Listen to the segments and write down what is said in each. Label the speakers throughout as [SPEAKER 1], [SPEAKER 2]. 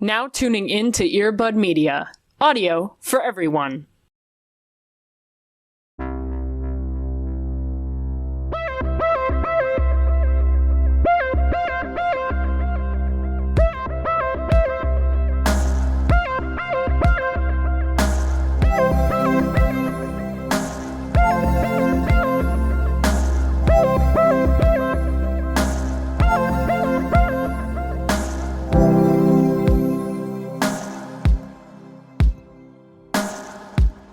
[SPEAKER 1] Now tuning in to Earbud Media. Audio for everyone.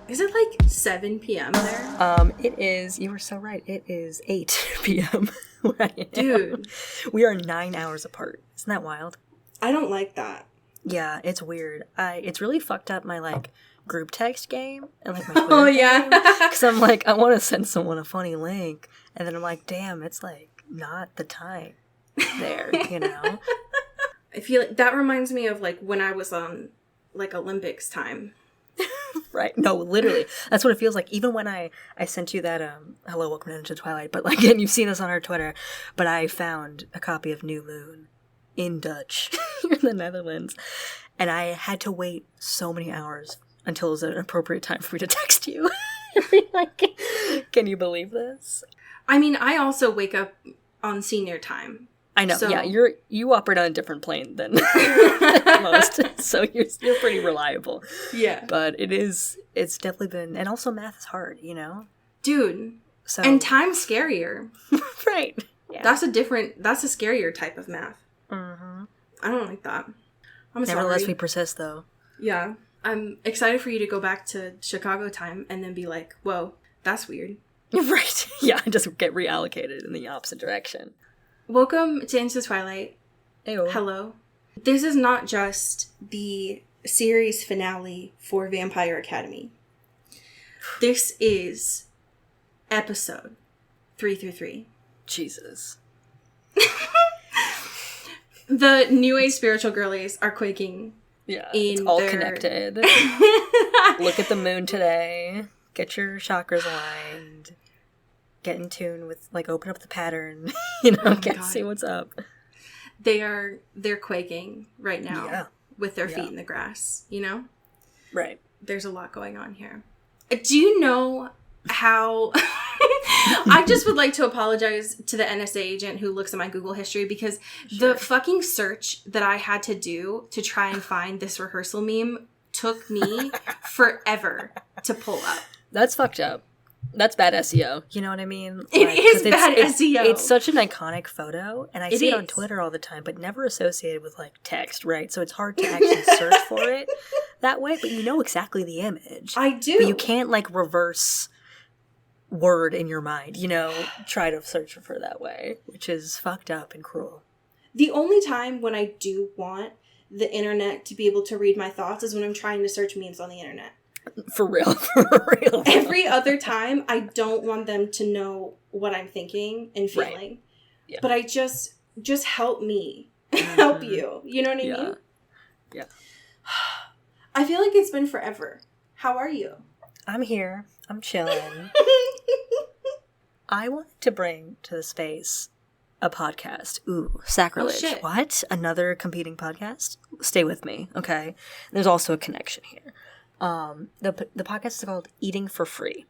[SPEAKER 2] Is it like 7 p.m. there?
[SPEAKER 3] It is, you were so right, it is 8 p.m. where I am.
[SPEAKER 2] Dude.
[SPEAKER 3] We are 9 hours apart. Isn't that wild?
[SPEAKER 2] I don't like that.
[SPEAKER 3] Yeah, it's weird. It's really fucked up my, like, group text game and, like, my Twitter
[SPEAKER 2] Oh, yeah.
[SPEAKER 3] Because I'm like, I want to send someone a funny link, and then I'm like, damn, it's, like, not the time there, you know?
[SPEAKER 2] I feel like that reminds me of, like, when I was on, like, Olympics time.
[SPEAKER 3] Right. No, literally. That's what it feels like. Even when I sent you that, hello, welcome into Twilight, but, like, again, you've seen this on our Twitter, but I found a copy of New Moon in Dutch in the Netherlands, and I had to wait so many hours until it was an appropriate time for me to text you. Like, can you believe this?
[SPEAKER 2] I mean, I also wake up on senior time.
[SPEAKER 3] I know,
[SPEAKER 2] so...
[SPEAKER 3] yeah, you operate on a different plane than most, so you're pretty reliable.
[SPEAKER 2] Yeah.
[SPEAKER 3] But it's definitely been, and also math is hard, you know?
[SPEAKER 2] Dude.
[SPEAKER 3] So.
[SPEAKER 2] And time's scarier.
[SPEAKER 3] Right. Yeah.
[SPEAKER 2] That's a scarier type of math.
[SPEAKER 3] Mm-hmm.
[SPEAKER 2] I don't like that. I'm sorry.
[SPEAKER 3] Nevertheless, we persist, though.
[SPEAKER 2] Yeah. I'm excited for you to go back to Chicago time and then be like, whoa, that's weird.
[SPEAKER 3] Right. Yeah, just get reallocated in the opposite direction.
[SPEAKER 2] Welcome to Into Twilight.
[SPEAKER 3] Ayo.
[SPEAKER 2] Hello. This is not just the series finale for Vampire Academy. This is episode 333.
[SPEAKER 3] Jesus.
[SPEAKER 2] The New Age spiritual girlies are quaking.
[SPEAKER 3] Yeah, it's all connected. Look at the moon today. Get your chakras aligned. Get in tune with, like, open up the pattern. You know, see what's up.
[SPEAKER 2] They're quaking right now with their feet in the grass, you know?
[SPEAKER 3] Right.
[SPEAKER 2] There's a lot going on here. Do you know how... I just would like to apologize to the NSA agent who looks at my Google history because the fucking search that I had to do to try and find this rehearsal meme took me forever to pull up.
[SPEAKER 3] That's fucked up. That's bad SEO. You know what I mean?
[SPEAKER 2] It is bad SEO.
[SPEAKER 3] It's such an iconic photo, and I see it on Twitter all the time, but never associated with, like, text, right? So it's hard to actually search for it that way, but you know exactly the image.
[SPEAKER 2] I do.
[SPEAKER 3] But you can't, like, reverse word in your mind, you know, try to search for that way, which is fucked up and cruel.
[SPEAKER 2] The only time when I do want the internet to be able to read my thoughts is when I'm trying to search memes on the internet.
[SPEAKER 3] For real, for real.
[SPEAKER 2] Every other time, I don't want them to know what I'm thinking and feeling. Right. Yeah. But I just help me help you. You know what I mean?
[SPEAKER 3] Yeah.
[SPEAKER 2] I feel like it's been forever. How are you?
[SPEAKER 3] I'm here. I'm chilling. I wanted to bring to the space a podcast. Ooh, sacrilege.
[SPEAKER 2] Oh, shit.
[SPEAKER 3] What? Another competing podcast? Stay with me, okay? There's also a connection here. The podcast is called Eating for Free.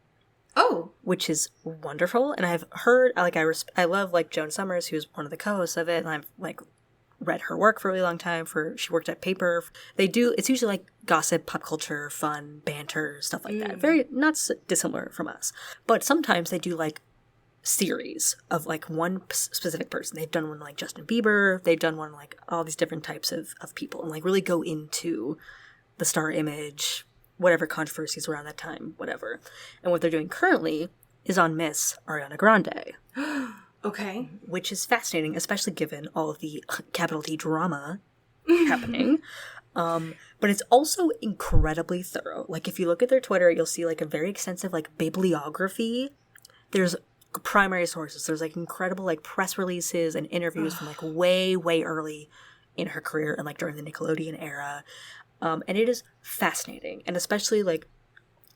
[SPEAKER 2] Oh.
[SPEAKER 3] Which is wonderful. And I've heard, like, I love, like, Joan Summers, who's one of the co-hosts of it, and I've, like, read her work for a really long time. She worked at Paper. It's usually, like, gossip, pop culture, fun, banter, stuff like that. Very, not dissimilar from us. But sometimes they do, like, series of, like, one specific person. They've done one, like, Justin Bieber. They've done one, like, all these different types of people. And, like, really go into the star image, whatever controversies around that time, whatever. And what they're doing currently is on Miss Ariana Grande.
[SPEAKER 2] Okay.
[SPEAKER 3] Which is fascinating, especially given all of the capital T drama happening. But it's also incredibly thorough. Like, if you look at their Twitter, you'll see, like, a very extensive, like, bibliography. There's primary sources. There's, like, incredible, like, press releases and interviews from, like, way, way early in her career and, like, during the Nickelodeon era. And it is fascinating. And especially, like,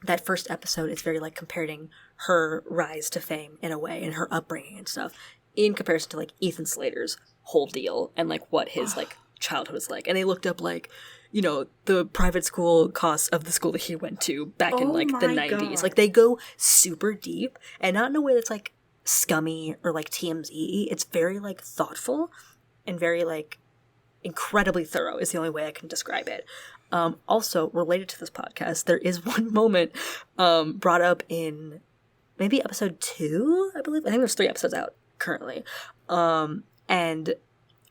[SPEAKER 3] that first episode is very, like, comparing her rise to fame in a way and her upbringing and stuff in comparison to, like, Ethan Slater's whole deal and, like, what his, like, childhood was like. And they looked up, like, you know, the private school costs of the school that he went to back in, like, the 90s.
[SPEAKER 2] God.
[SPEAKER 3] Like, they go super deep, and not in a way that's, like, scummy or, like, TMZ. It's very, like, thoughtful and very, like, incredibly thorough is the only way I can describe it. Also, related to this podcast, there is one moment brought up in maybe episode 2, I believe. I think there's 3 episodes out currently. And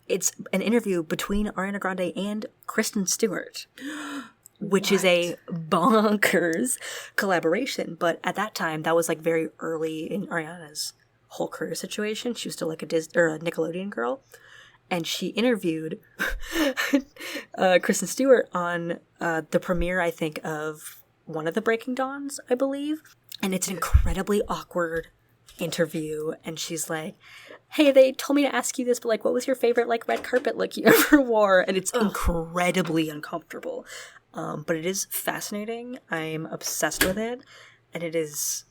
[SPEAKER 3] it's an interview between Ariana Grande and Kristen Stewart, which is a bonkers collaboration. But at that time, that was like very early in Ariana's whole career situation. She was still like a Nickelodeon girl. And she interviewed Kristen Stewart on the premiere, I think, of one of the Breaking Dawns, I believe. And it's an incredibly awkward interview. And she's like, hey, they told me to ask you this, but, like, what was your favorite, like, red carpet look you ever wore? And it's incredibly uncomfortable. But it is fascinating. I'm obsessed with it. And it is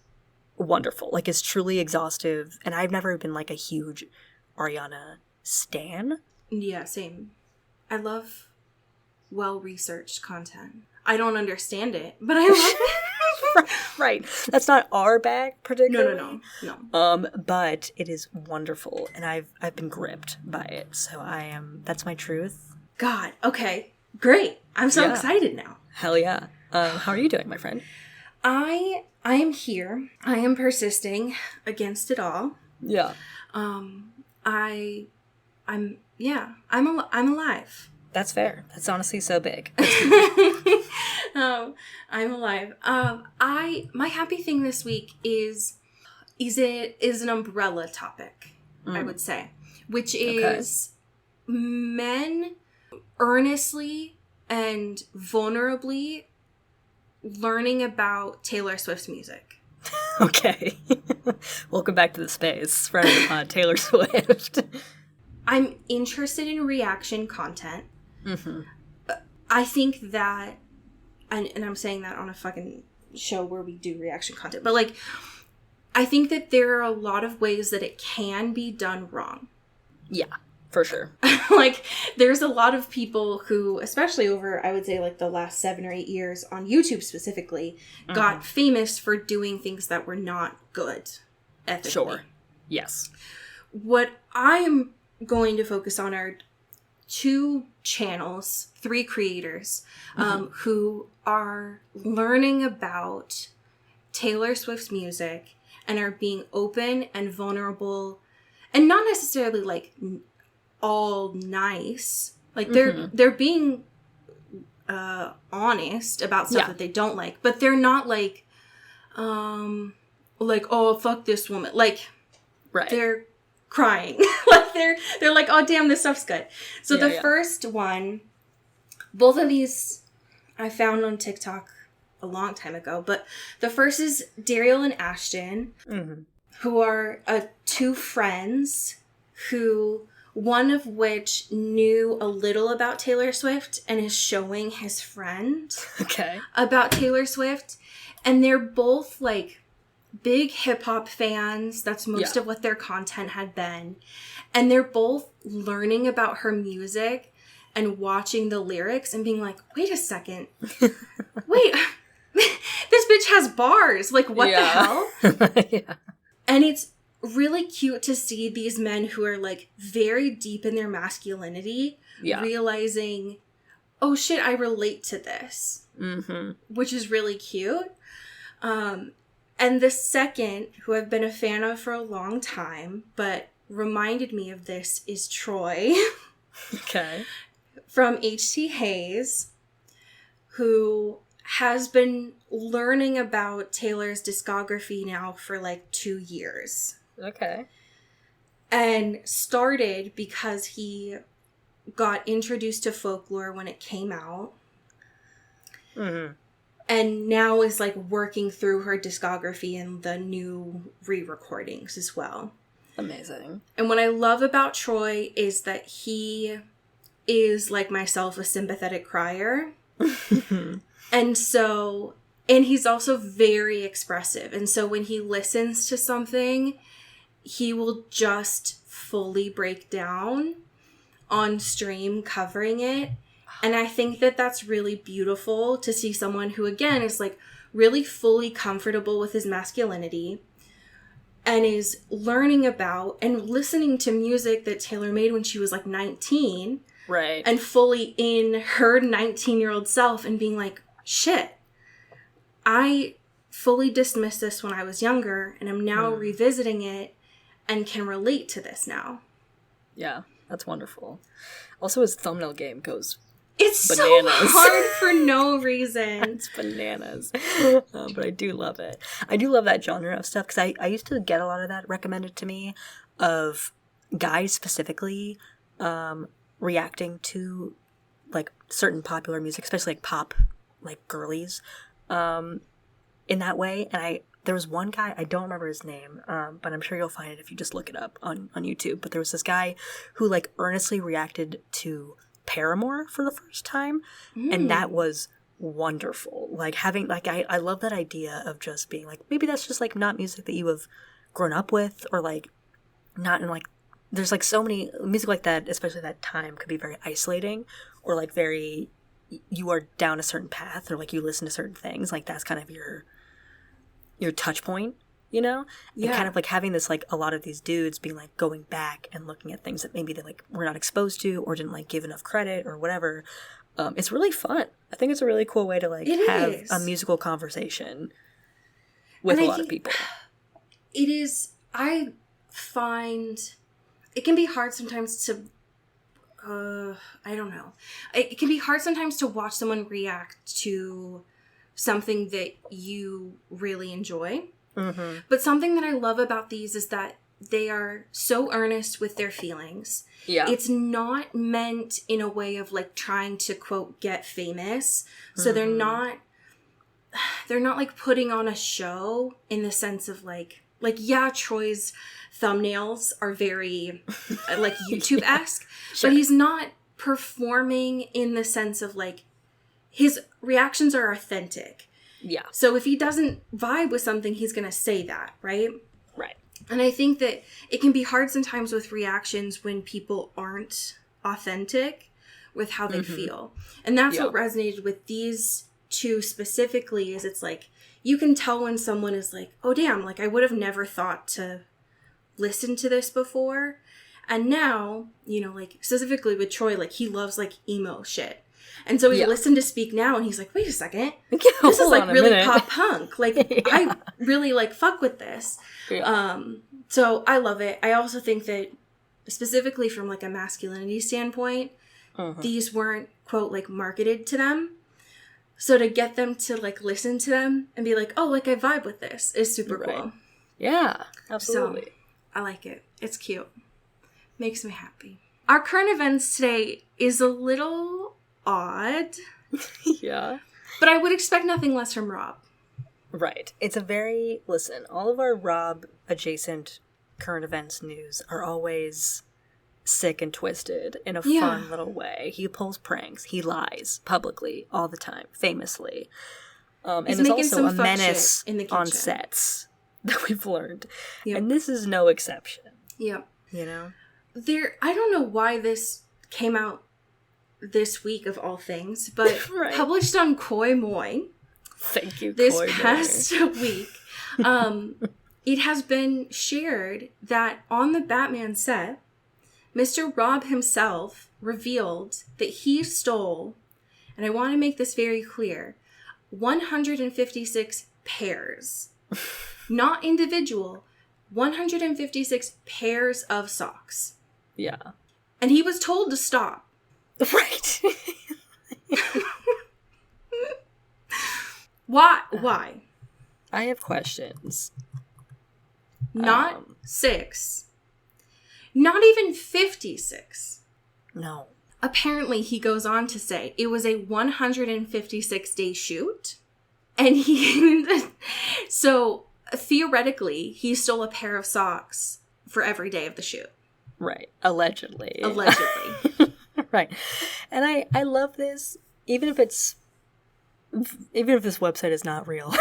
[SPEAKER 3] wonderful. Like, it's truly exhaustive. And I've never been, like, a huge Ariana stan.
[SPEAKER 2] Yeah, same. I love well-researched content. I don't understand it, but I love it.
[SPEAKER 3] Right. That's not our bag particularly.
[SPEAKER 2] No.
[SPEAKER 3] But it is wonderful, and I've been gripped by it. So that's my truth.
[SPEAKER 2] God. Okay. Great. I'm so excited now.
[SPEAKER 3] Hell yeah. How are you doing, my friend?
[SPEAKER 2] I am here. I am persisting against it all.
[SPEAKER 3] Yeah.
[SPEAKER 2] I'm alive.
[SPEAKER 3] That's fair. That's honestly so big.
[SPEAKER 2] I'm alive. My happy thing this week is an umbrella topic, I would say, which is men earnestly and vulnerably learning about Taylor Swift's music.
[SPEAKER 3] Okay. Welcome back to the space, friend of Taylor Swift.
[SPEAKER 2] I'm interested in reaction content.
[SPEAKER 3] Mm-hmm.
[SPEAKER 2] I think that, and I'm saying that on a fucking show where we do reaction content, but, like, I think that there are a lot of ways that it can be done wrong.
[SPEAKER 3] Yeah, for sure.
[SPEAKER 2] Like, there's a lot of people who, especially over, I would say, like, the last 7 or 8 years on YouTube specifically, got famous for doing things that were not good ethically.
[SPEAKER 3] Sure. Yes.
[SPEAKER 2] What I am going to focus on are 2 channels, 3 creators, who are learning about Taylor Swift's music and are being open and vulnerable, and not necessarily, like, all nice. Like, they're being honest about stuff that they don't like, but they're not like, oh, fuck this woman. Like,
[SPEAKER 3] right.
[SPEAKER 2] They're crying. Like, they're like, oh, damn, this stuff's good. So the first one, both of these I found on TikTok a long time ago, but the first is Daryl and Ashton, who are 2 friends who, one of which knew a little about Taylor Swift and is showing his friend about Taylor Swift. And they're both, like, big hip-hop fans. That's most of what their content had been. And they're both learning about her music and watching the lyrics and being like, wait a second. Wait, this bitch has bars. Like, what the hell? And it's really cute to see these men who are, like, very deep in their masculinity realizing, oh shit, I relate to this. Which is really cute. And the second, who I've been a fan of for a long time, but reminded me of this, is Troy. From HT Hayes, who has been learning about Taylor's discography now for, like, 2 years. And started because he got introduced to Folklore when it came out. And now is, like, working through her discography and the new re-recordings as well.
[SPEAKER 3] Amazing.
[SPEAKER 2] And what I love about Troy is that he is, like myself, a sympathetic crier. And he's also very expressive. And so when he listens to something, he will just fully break down. on stream covering it. And I think that that's really beautiful to see someone who, again, is like really fully comfortable with his masculinity and is learning about and listening to music that Taylor made when she was like 19.
[SPEAKER 3] Right.
[SPEAKER 2] And fully in her 19-year-old self and being like, shit, I fully dismissed this when I was younger and I'm now revisiting it and can relate to this now.
[SPEAKER 3] Yeah, that's wonderful. Also, his thumbnail game goes
[SPEAKER 2] It's
[SPEAKER 3] bananas.
[SPEAKER 2] so hard for no reason.
[SPEAKER 3] It's bananas. But I do love it. I do love that genre of stuff because I used to get a lot of that recommended to me of guys specifically reacting to like certain popular music, especially like pop, like girlies, in that way. And there was one guy, I don't remember his name, but I'm sure you'll find it if you just look it up on YouTube. But there was this guy who like earnestly reacted to Paramore for the first time, and that was wonderful. Like having like I love that idea of just being like, maybe that's just like not music that you have grown up with, or like not in like, there's like so many music like that, especially that time, could be very isolating, or like very, you are down a certain path, or like you listen to certain things, like that's kind of your touch point, you know? Yeah. And kind of like having this, like a lot of these dudes being like going back and looking at things that maybe they like were not exposed to or didn't like give enough credit or whatever. It's really fun. I think it's a really cool way to like have a musical conversation with a lot of people.
[SPEAKER 2] It is, I find it can be hard sometimes to, I don't know. It can be hard sometimes to watch someone react to something that you really enjoy. Mm-hmm. But something that I love about these is that they are so earnest with their feelings. Yeah. It's not meant in a way of like trying to quote get famous. So they're not like putting on a show in the sense of like yeah, Troy's thumbnails are very like YouTube-esque, sure. But he's not performing in the sense of like his reactions are authentic. Yeah. So if he doesn't vibe with something, he's going to say that, right? Right. And I think that it can be hard sometimes with reactions when people aren't authentic with how they feel. And that's what resonated with these two specifically, is it's like, you can tell when someone is like, oh damn, like I would have never thought to listen to this before. And now, you know, like specifically with Troy, like he loves like emo shit. And so he listened to Speak Now and he's like, wait a second, this is like really pop punk. Like I really like fuck with this. Yeah. So I love it. I also think that specifically from like a masculinity standpoint, these weren't quote like marketed to them. So to get them to like listen to them and be like, oh, like I vibe with this is super cool. Yeah, absolutely. So, I like it. It's cute. Makes me happy. Our current events today is a little odd. Yeah. But I would expect nothing less from Rob.
[SPEAKER 3] Right. It's a very, listen, all of our Rob adjacent current events news are always sick and twisted in a fun little way. He pulls pranks. He lies publicly all the time, famously. And is also a menace on sets that we've learned. Yep. And this is no exception. Yep. You know?
[SPEAKER 2] I don't know why this came out this week of all things, but published on Koi Moi.
[SPEAKER 3] Thank you,
[SPEAKER 2] this past week. It has been shared that on the Batman set, Mr. Rob himself revealed that he stole, and I want to make this very clear, 156 pairs. Not individual, 156 pairs of socks. Yeah. And he was told to stop. Right. Why?
[SPEAKER 3] I have questions.
[SPEAKER 2] Not 6. Not even 56.
[SPEAKER 3] No.
[SPEAKER 2] Apparently, he goes on to say it was a 156-day shoot. And so theoretically, he stole a pair of socks for every day of the shoot.
[SPEAKER 3] Right. Allegedly. Right. And I love this, even if this website is not real.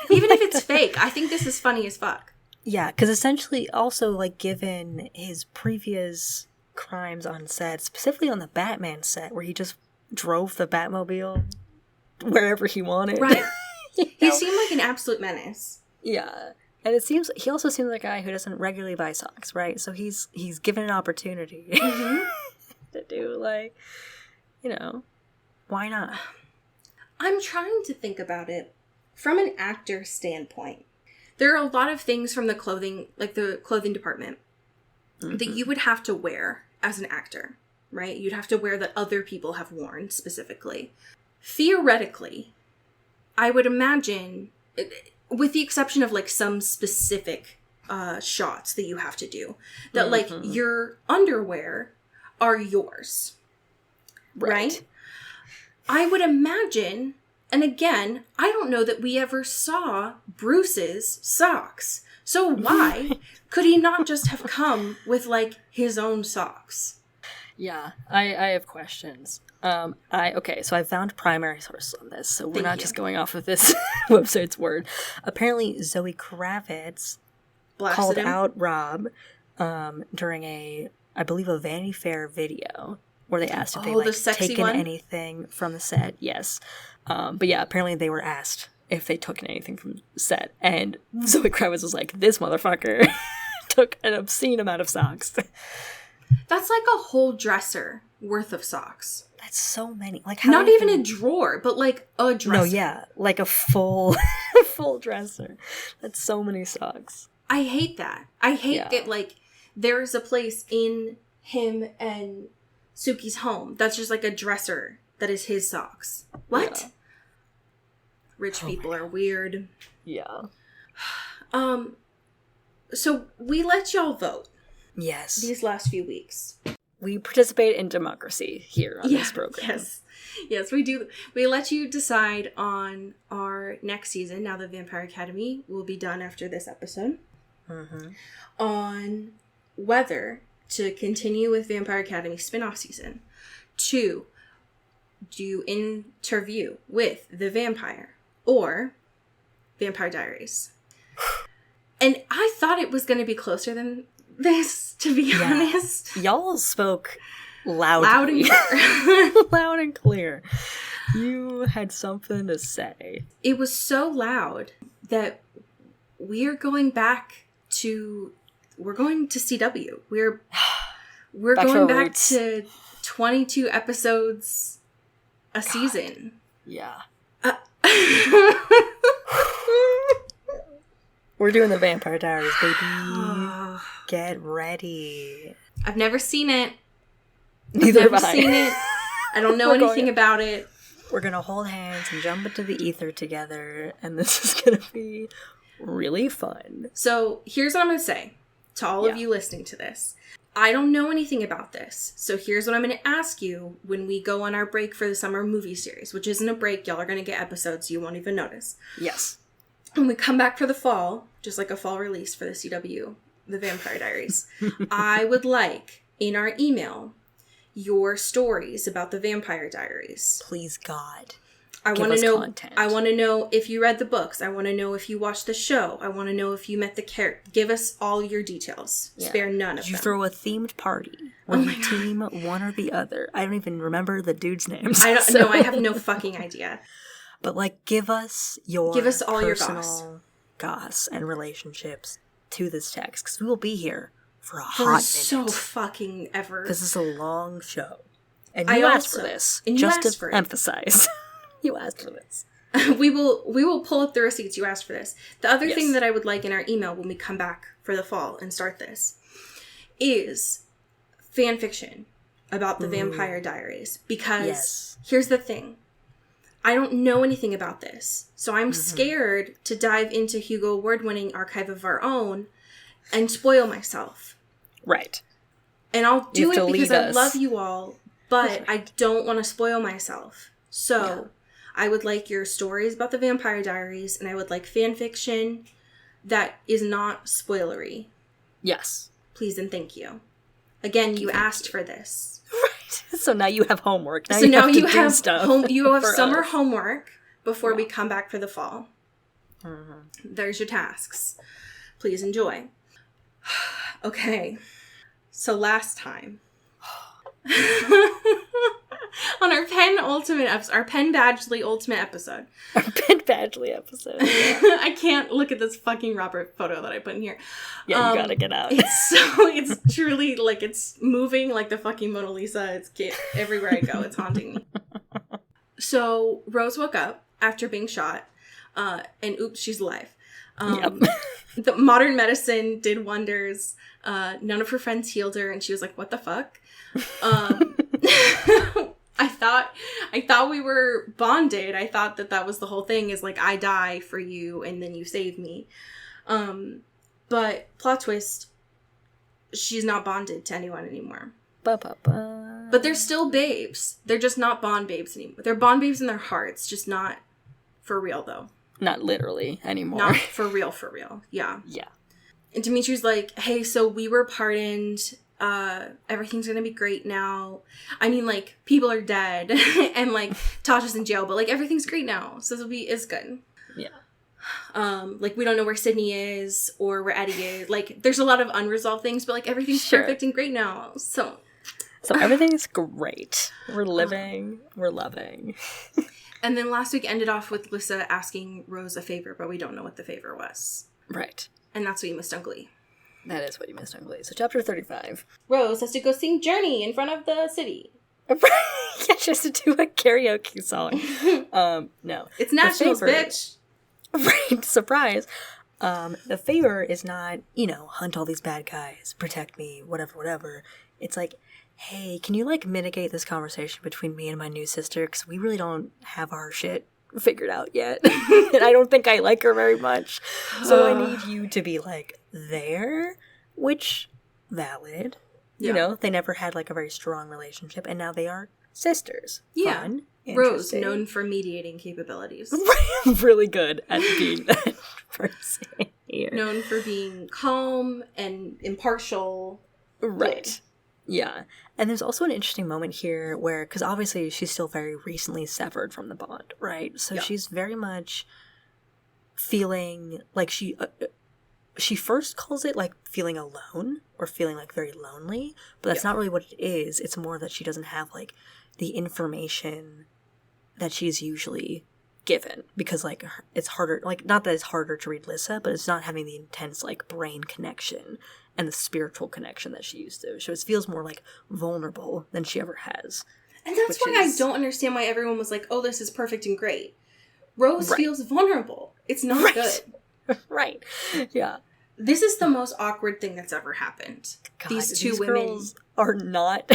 [SPEAKER 2] Even if it's fake, I think this is funny as fuck.
[SPEAKER 3] Yeah, because essentially also, like, given his previous crimes on set, specifically on the Batman set, where he just drove the Batmobile wherever he wanted.
[SPEAKER 2] Right.
[SPEAKER 3] You
[SPEAKER 2] He
[SPEAKER 3] know?
[SPEAKER 2] seemed like an absolute menace.
[SPEAKER 3] Yeah. And it seems he also seems like a guy who doesn't regularly buy socks, right? So he's given an opportunity to do, like, you know, why not?
[SPEAKER 2] I'm trying to think about it from an actor standpoint. There are a lot of things from the clothing, like the clothing department, that you would have to wear as an actor, right? You'd have to wear that other people have worn specifically. Theoretically, I would imagine, with the exception of like some specific shots that you have to do, that like your underwear are yours, right? I would imagine, and again, I don't know that we ever saw Bruce's socks. So why could he not just have come with like his own socks?
[SPEAKER 3] Yeah, I have questions. Okay, so I found primary sources on this, so we're not just going off of this website's word. Apparently, Zoe Kravitz called out Rob during I believe a Vanity Fair video where they asked if they like taken anything from the set. Yes, but yeah, apparently they were asked if they took anything from the set, and Zoe Kravitz was like, "This motherfucker took an obscene amount of socks."
[SPEAKER 2] That's like a whole dresser worth of socks.
[SPEAKER 3] That's so many. Like
[SPEAKER 2] not even a drawer, but like a dresser.
[SPEAKER 3] No, yeah, like a full dresser. That's so many socks.
[SPEAKER 2] I hate that. I hate that. Like there is a place in him and Suki's home that's just like a dresser that is his socks. What? Yeah. Rich people are weird.
[SPEAKER 3] Yeah.
[SPEAKER 2] So we let y'all vote.
[SPEAKER 3] Yes.
[SPEAKER 2] These last few weeks.
[SPEAKER 3] We participate in democracy here on this program.
[SPEAKER 2] Yes, we do. We let you decide on our next season. Now the Vampire Academy will be done after this episode. On whether to continue with Vampire Academy spin-off season, to do interview with the vampire, or Vampire Diaries. And I thought it was going to be closer than this, to be honest.
[SPEAKER 3] Y'all spoke loudly.
[SPEAKER 2] Loud and clear.
[SPEAKER 3] Loud and clear. You had something to say.
[SPEAKER 2] It was so loud that we're going to CW. We're going back to 22 episodes a season.
[SPEAKER 3] Yeah. We're doing the Vampire Diaries, baby. Get ready.
[SPEAKER 2] I've never seen it.
[SPEAKER 3] Neither have I.
[SPEAKER 2] I've never seen it. I don't know anything about it.
[SPEAKER 3] We're going to hold hands and jump into the ether together, and this is going to be really fun.
[SPEAKER 2] So here's what I'm going to say to all of you listening to this. I don't know anything about this. So here's what I'm going to ask you when we go on our break for the summer movie series, which isn't a break. Y'all are going to get episodes you won't even notice.
[SPEAKER 3] Yes.
[SPEAKER 2] When we come back for the fall, just like a fall release for the CW, the Vampire Diaries, I would like in our email your stories about the Vampire Diaries.
[SPEAKER 3] Please, God.
[SPEAKER 2] I want to know content. I want to know if you read the books. I want to know if you watched the show. I want to know if you met the character. Give us all your details. Yeah. Spare none of them.
[SPEAKER 3] You throw a themed party where you team one or the other. I don't even remember the dudes' names.
[SPEAKER 2] I don't know. I have no fucking idea.
[SPEAKER 3] But like, give us all your goss and relationships to this text, because we will be here for a hot minute.
[SPEAKER 2] So fucking ever.
[SPEAKER 3] Because it's a long show, and you asked for this. And just to emphasize, you asked for this.
[SPEAKER 2] We will pull up the receipts. You asked for this. The other thing that I would like in our email when we come back for the fall and start this is fan fiction about the Vampire Diaries. Because here's the thing. I don't know anything about this. So I'm scared to dive into Hugo Award-winning Archive of Our Own and spoil myself.
[SPEAKER 3] Right.
[SPEAKER 2] And I'll do it because I love you all, but I don't want to spoil myself. So I would like your stories about the Vampire Diaries, and I would like fan fiction that is not spoilery.
[SPEAKER 3] Yes.
[SPEAKER 2] Please and thank you. Again, you asked for this.
[SPEAKER 3] Right. So now you have homework.
[SPEAKER 2] Now you have summer homework before we come back for the fall. There's your tasks. Please enjoy. Okay. So last time On our penultimate episode, our Penn Badgley ultimate episode.
[SPEAKER 3] Our Penn Badgley episode. Yeah.
[SPEAKER 2] I can't look at this fucking Robert photo that I put in here.
[SPEAKER 3] Yeah, you gotta get out.
[SPEAKER 2] It's truly, like, it's moving like the fucking Mona Lisa. It's everywhere I go, it's haunting me. So, Rose woke up after being shot, and oops, she's alive. The modern medicine did wonders. None of her friends healed her, and she was like, what the fuck? I thought we were bonded. I thought that was the whole thing, is like, I die for you and then you save me. But plot twist, she's not bonded to anyone anymore. But they're still babes. They're just not bond babes anymore. They're bond babes in their hearts, just not for real though.
[SPEAKER 3] Not literally anymore.
[SPEAKER 2] Not for real. Yeah.
[SPEAKER 3] Yeah.
[SPEAKER 2] And Dimitri's like, hey, so we were pardoned. Everything's gonna be great now. I mean, like, people are dead and like Tasha's in jail, but like everything's great now. So it's good. Yeah. Like, we don't know where Sydney is or where Eddie is. Like, there's a lot of unresolved things, but like everything's perfect and great now. So
[SPEAKER 3] everything's great. We're living, we're loving.
[SPEAKER 2] And then last week ended off with Lissa asking Rose a favor, but we don't know what the favor was.
[SPEAKER 3] Right.
[SPEAKER 2] And that's what you missed on Glee.
[SPEAKER 3] That is what you missed on Glee. So chapter 35.
[SPEAKER 2] Rose has to go sing Journey in front of the city.
[SPEAKER 3] Yeah, she has to do a karaoke song. No.
[SPEAKER 2] It's nationals, bitch.
[SPEAKER 3] Right, surprise. The favor is not, hunt all these bad guys, protect me, whatever. It's like, hey, can you, like, mitigate this conversation between me and my new sister? Because we really don't have our shit figured out yet. And I don't think I like her very much. So I need you to be, like, there, which, valid.
[SPEAKER 2] Yeah.
[SPEAKER 3] They never had, like, a very strong relationship, and now they are sisters.
[SPEAKER 2] Yeah.
[SPEAKER 3] Fun.
[SPEAKER 2] Rose, known for mediating capabilities.
[SPEAKER 3] Really good at being that person here.
[SPEAKER 2] Known for being calm and impartial.
[SPEAKER 3] Right. Yeah. And there's also an interesting moment here where, because obviously she's still very recently severed from the bond, right? So she's very much feeling like she first calls it like feeling alone or feeling like very lonely, but that's not really what it is. It's more that she doesn't have like the information that she's usually given, because like it's harder, like not that it's harder to read Lissa, but it's not having the intense like brain connection and the spiritual connection that she used to. So it feels more like vulnerable than she ever has.
[SPEAKER 2] And that's why I don't understand why everyone was like, oh, this is perfect and great. Rose feels vulnerable. It's not good.
[SPEAKER 3] Right. Yeah.
[SPEAKER 2] This is the most awkward thing that's ever happened.
[SPEAKER 3] God,
[SPEAKER 2] these two women
[SPEAKER 3] girls are not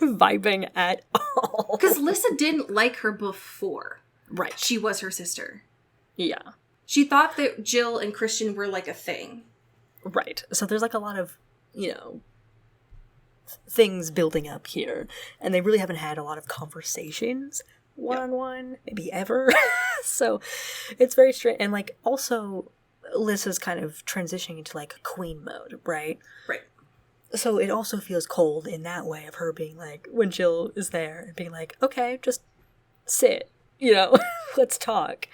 [SPEAKER 3] vibing at all.
[SPEAKER 2] Because Lissa didn't like her before.
[SPEAKER 3] Right.
[SPEAKER 2] She was her sister.
[SPEAKER 3] Yeah.
[SPEAKER 2] She thought that Jill and Christian were like a thing.
[SPEAKER 3] Right. So there's like a lot of, things building up here. And they really haven't had a lot of conversations one-on-one, maybe ever. So it's very strange. And like also Lissa's kind of transitioning into like queen mode, right?
[SPEAKER 2] Right.
[SPEAKER 3] So it also feels cold in that way of her being like, when Jill is there and being like, okay, just sit, let's talk.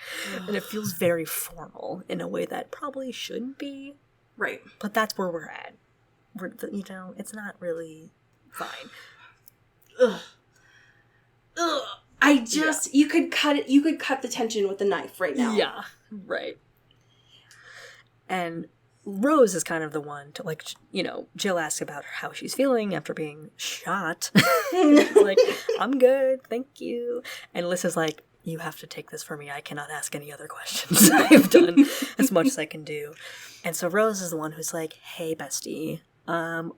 [SPEAKER 3] And it feels very formal in a way that probably shouldn't be.
[SPEAKER 2] Right.
[SPEAKER 3] But that's where we're at. It's not really fine.
[SPEAKER 2] Ugh. I just, you could cut the tension with a knife right now.
[SPEAKER 3] Yeah, right. And Rose is kind of the one to, like, Jill asks about how she's feeling after being shot. She's like, I'm good, thank you. And Alyssa's like, you have to take this for me. I cannot ask any other questions. I've done as much as I can do. And so Rose is the one who's like, hey, bestie,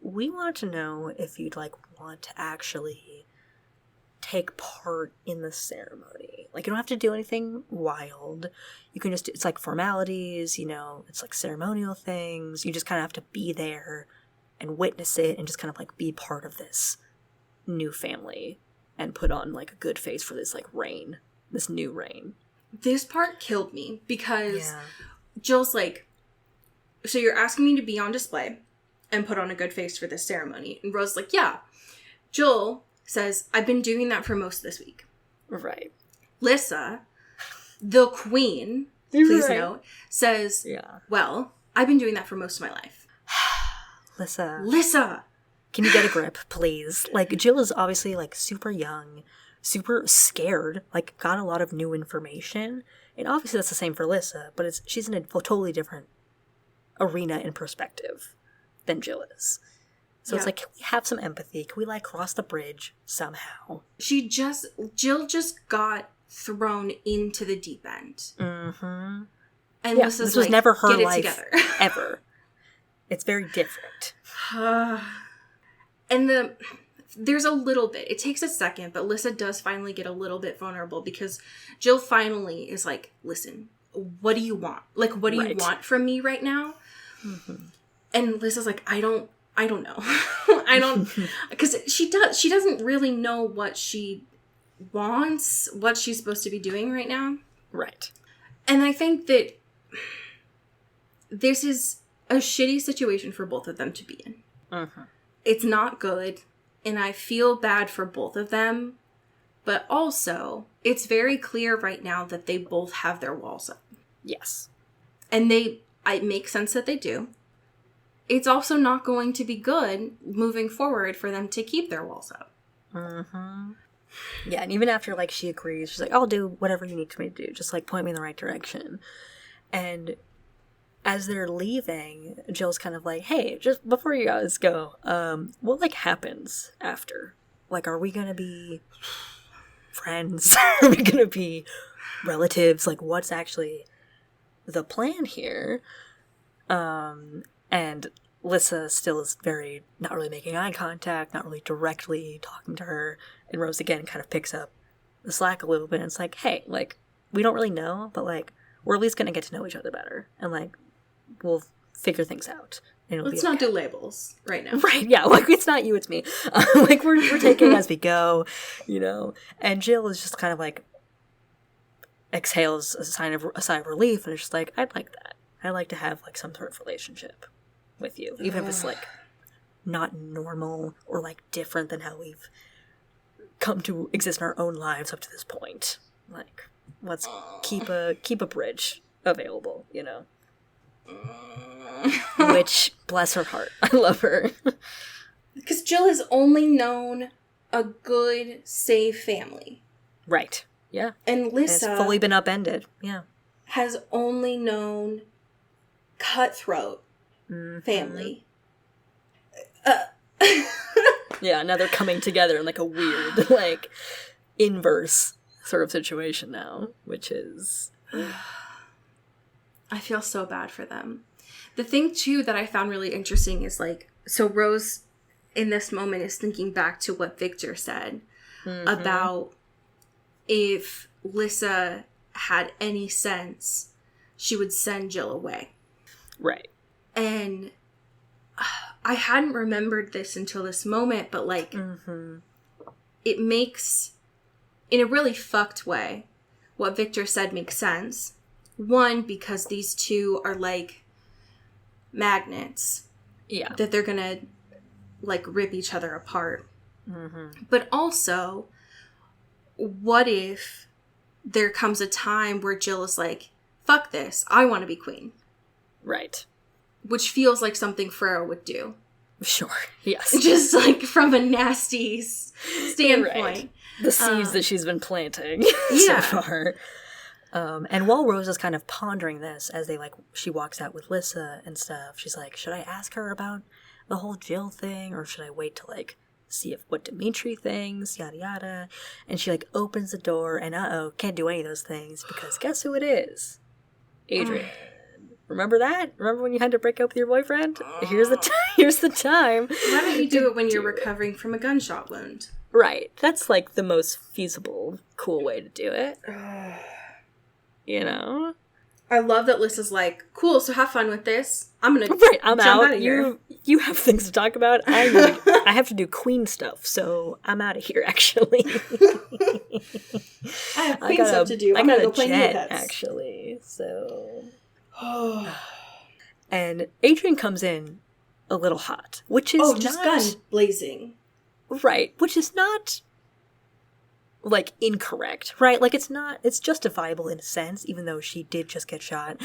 [SPEAKER 3] we want to know if you'd, like, want to actually take part in the ceremony. Like, you don't have to do anything wild. You can just, it's like formalities, it's like ceremonial things. You just kind of have to be there and witness it and just kind of like be part of this new family and put on like a good face for this like reign, this new reign.
[SPEAKER 2] This part killed me because Jill's like, so you're asking me to be on display and put on a good face for this ceremony. And Rose's like, yeah. Jill says, I've been doing that for most of this week.
[SPEAKER 3] Right.
[SPEAKER 2] Lissa, the queen, please note, says, well, I've been doing that for most of my life.
[SPEAKER 3] Lissa, Can you get a grip, please? Like, Jill is obviously, like, super young, super scared, like, got a lot of new information. And obviously that's the same for Lissa, but she's in a totally different arena and perspective than Jill is. So it's like, can we have some empathy? Can we, like, cross the bridge somehow?
[SPEAKER 2] Jill just got thrown into the deep end.
[SPEAKER 3] Mm-hmm.
[SPEAKER 2] And
[SPEAKER 3] this was like, never her life, ever. It's very different.
[SPEAKER 2] And there's a little bit, it takes a second, but Lissa does finally get a little bit vulnerable because Jill finally is like, listen, what do you want? Like, what do you want from me right now? Mm-hmm. And Lissa's like, I don't know. I don't, because she doesn't really know what she wants, what she's supposed to be doing right now.
[SPEAKER 3] Right.
[SPEAKER 2] And I think that this is a shitty situation for both of them to be in.
[SPEAKER 3] Uh-huh.
[SPEAKER 2] It's not good, and I feel bad for both of them, but also, it's very clear right now that they both have their walls up.
[SPEAKER 3] Yes.
[SPEAKER 2] And it makes sense that they do. It's also not going to be good moving forward for them to keep their walls up.
[SPEAKER 3] Mm-hmm. Yeah, and even after, like, she agrees, she's like, I'll do whatever you need me to do. Just, like, point me in the right direction. And as they're leaving, Jill's kind of like, hey, just before you guys go, what, like, happens after? Like, are we gonna be friends? Are we gonna be relatives? Like, what's actually the plan here? And Lissa still is not really making eye contact, not really directly talking to her. And Rose again kind of picks up the slack a little bit. And it's like, hey, like, we don't really know, but, like, we're at least going to get to know each other better. And, like, we'll figure things out. And
[SPEAKER 2] Let's not do labels right now.
[SPEAKER 3] Right, yeah. Like, it's not you, it's me. Like, we're taking it as we go, you know. And Jill is just kind of, like, exhales a sigh of relief. And it's just like, I'd like that. I'd like to have, like, some sort of relationship with you. Even if it's, like, not normal or, like, different than how we've come to exist in our own lives up to this point. Like, let's keep a bridge available, you know. Which, bless her heart, I love her.
[SPEAKER 2] Because Jill has only known a good, safe family.
[SPEAKER 3] Right. Yeah.
[SPEAKER 2] And Lissa
[SPEAKER 3] has fully been upended. Yeah.
[SPEAKER 2] Has only known cutthroat family.
[SPEAKER 3] Yeah, now they're coming together in, like, a weird, like, inverse sort of situation now, which is...
[SPEAKER 2] I feel so bad for them. The thing, too, that I found really interesting is, like, so Rose, in this moment, is thinking back to what Victor said about if Lissa had any sense, she would send Jill away.
[SPEAKER 3] Right.
[SPEAKER 2] And I hadn't remembered this until this moment, but, like, it makes, in a really fucked way, what Victor said makes sense. One, because these two are, like, magnets.
[SPEAKER 3] Yeah.
[SPEAKER 2] That they're gonna, like, rip each other apart. But also, what if there comes a time where Jill is like, fuck this, I want to be queen.
[SPEAKER 3] Right. Which
[SPEAKER 2] feels like something Freya would do.
[SPEAKER 3] Sure, yes.
[SPEAKER 2] Just, like, from a nasty standpoint.
[SPEAKER 3] Right. The seeds that she's been planting so far. And while Rose is kind of pondering this, as she walks out with Lissa and stuff, she's like, should I ask her about the whole Jill thing, or should I wait to, like, see what Dimitri thinks, yada yada. And she, like, opens the door, and can't do any of those things, because guess who it is? Adrian. Remember that? Remember when you had to break up with your boyfriend? Here's the time.
[SPEAKER 2] Why don't you do it when you're recovering from a gunshot wound?
[SPEAKER 3] Right. That's, like, the most feasible, cool way to do it. You know?
[SPEAKER 2] I love that Lissa's like, cool, so have fun with this. I'm gonna
[SPEAKER 3] I'm
[SPEAKER 2] jump
[SPEAKER 3] out
[SPEAKER 2] of here.
[SPEAKER 3] You have things to talk about. I have to do queen stuff, so I'm out of here, actually.
[SPEAKER 2] I have queen stuff to do. I'm gonna go play Neopets.
[SPEAKER 3] Actually, so... And Adrian comes in a little hot, which is
[SPEAKER 2] just gun blazing.
[SPEAKER 3] Right, which is not like, incorrect, right? Like, it's justifiable in a sense, even though she did just get shot.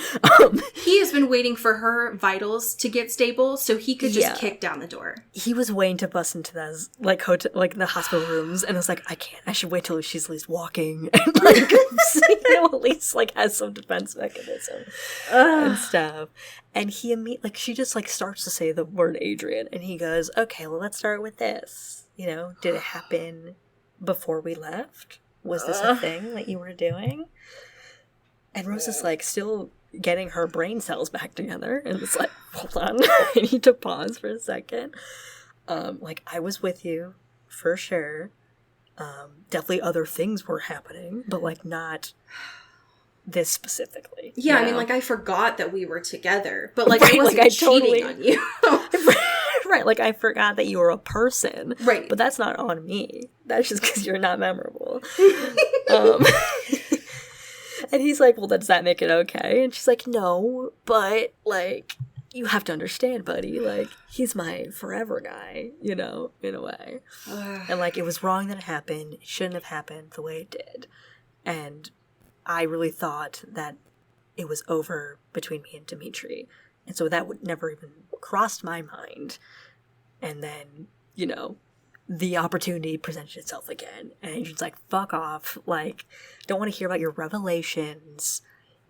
[SPEAKER 2] He has been waiting for her vitals to get stable so he could just kick down the door.
[SPEAKER 3] He was waiting to bust into those, like, the hospital rooms, and I was like, I can't. I should wait till she's at least walking, and, like, at least, like, has some defense mechanism and stuff. And he immediately, like, she just, like, starts to say the word Adrian, and he goes, okay, well, let's start with this. Did it happen before we left? Was this a thing that you were doing? And Rose is like still getting her brain cells back together, and it's like, hold on. I need to pause for a second. Like, I was with you for sure. Definitely other things were happening, but like not this specifically.
[SPEAKER 2] Yeah, I mean, like, I forgot that we were together, but like, I wasn't
[SPEAKER 3] like,
[SPEAKER 2] cheating on you.
[SPEAKER 3] Right, like, I forgot that you were a person.
[SPEAKER 2] Right.
[SPEAKER 3] But that's not on me. That's just because you're not memorable. And he's like, well, does that make it okay? And she's like, no, but, like, you have to understand, buddy. Like, he's my forever guy, in a way. And, like, it was wrong that it happened. It shouldn't have happened the way it did. And I really thought that it was over between me and Dimitri. And so that would never even crossed my mind. And then, the opportunity presented itself again. And Adrian's like, fuck off. Like, don't want to hear about your revelations.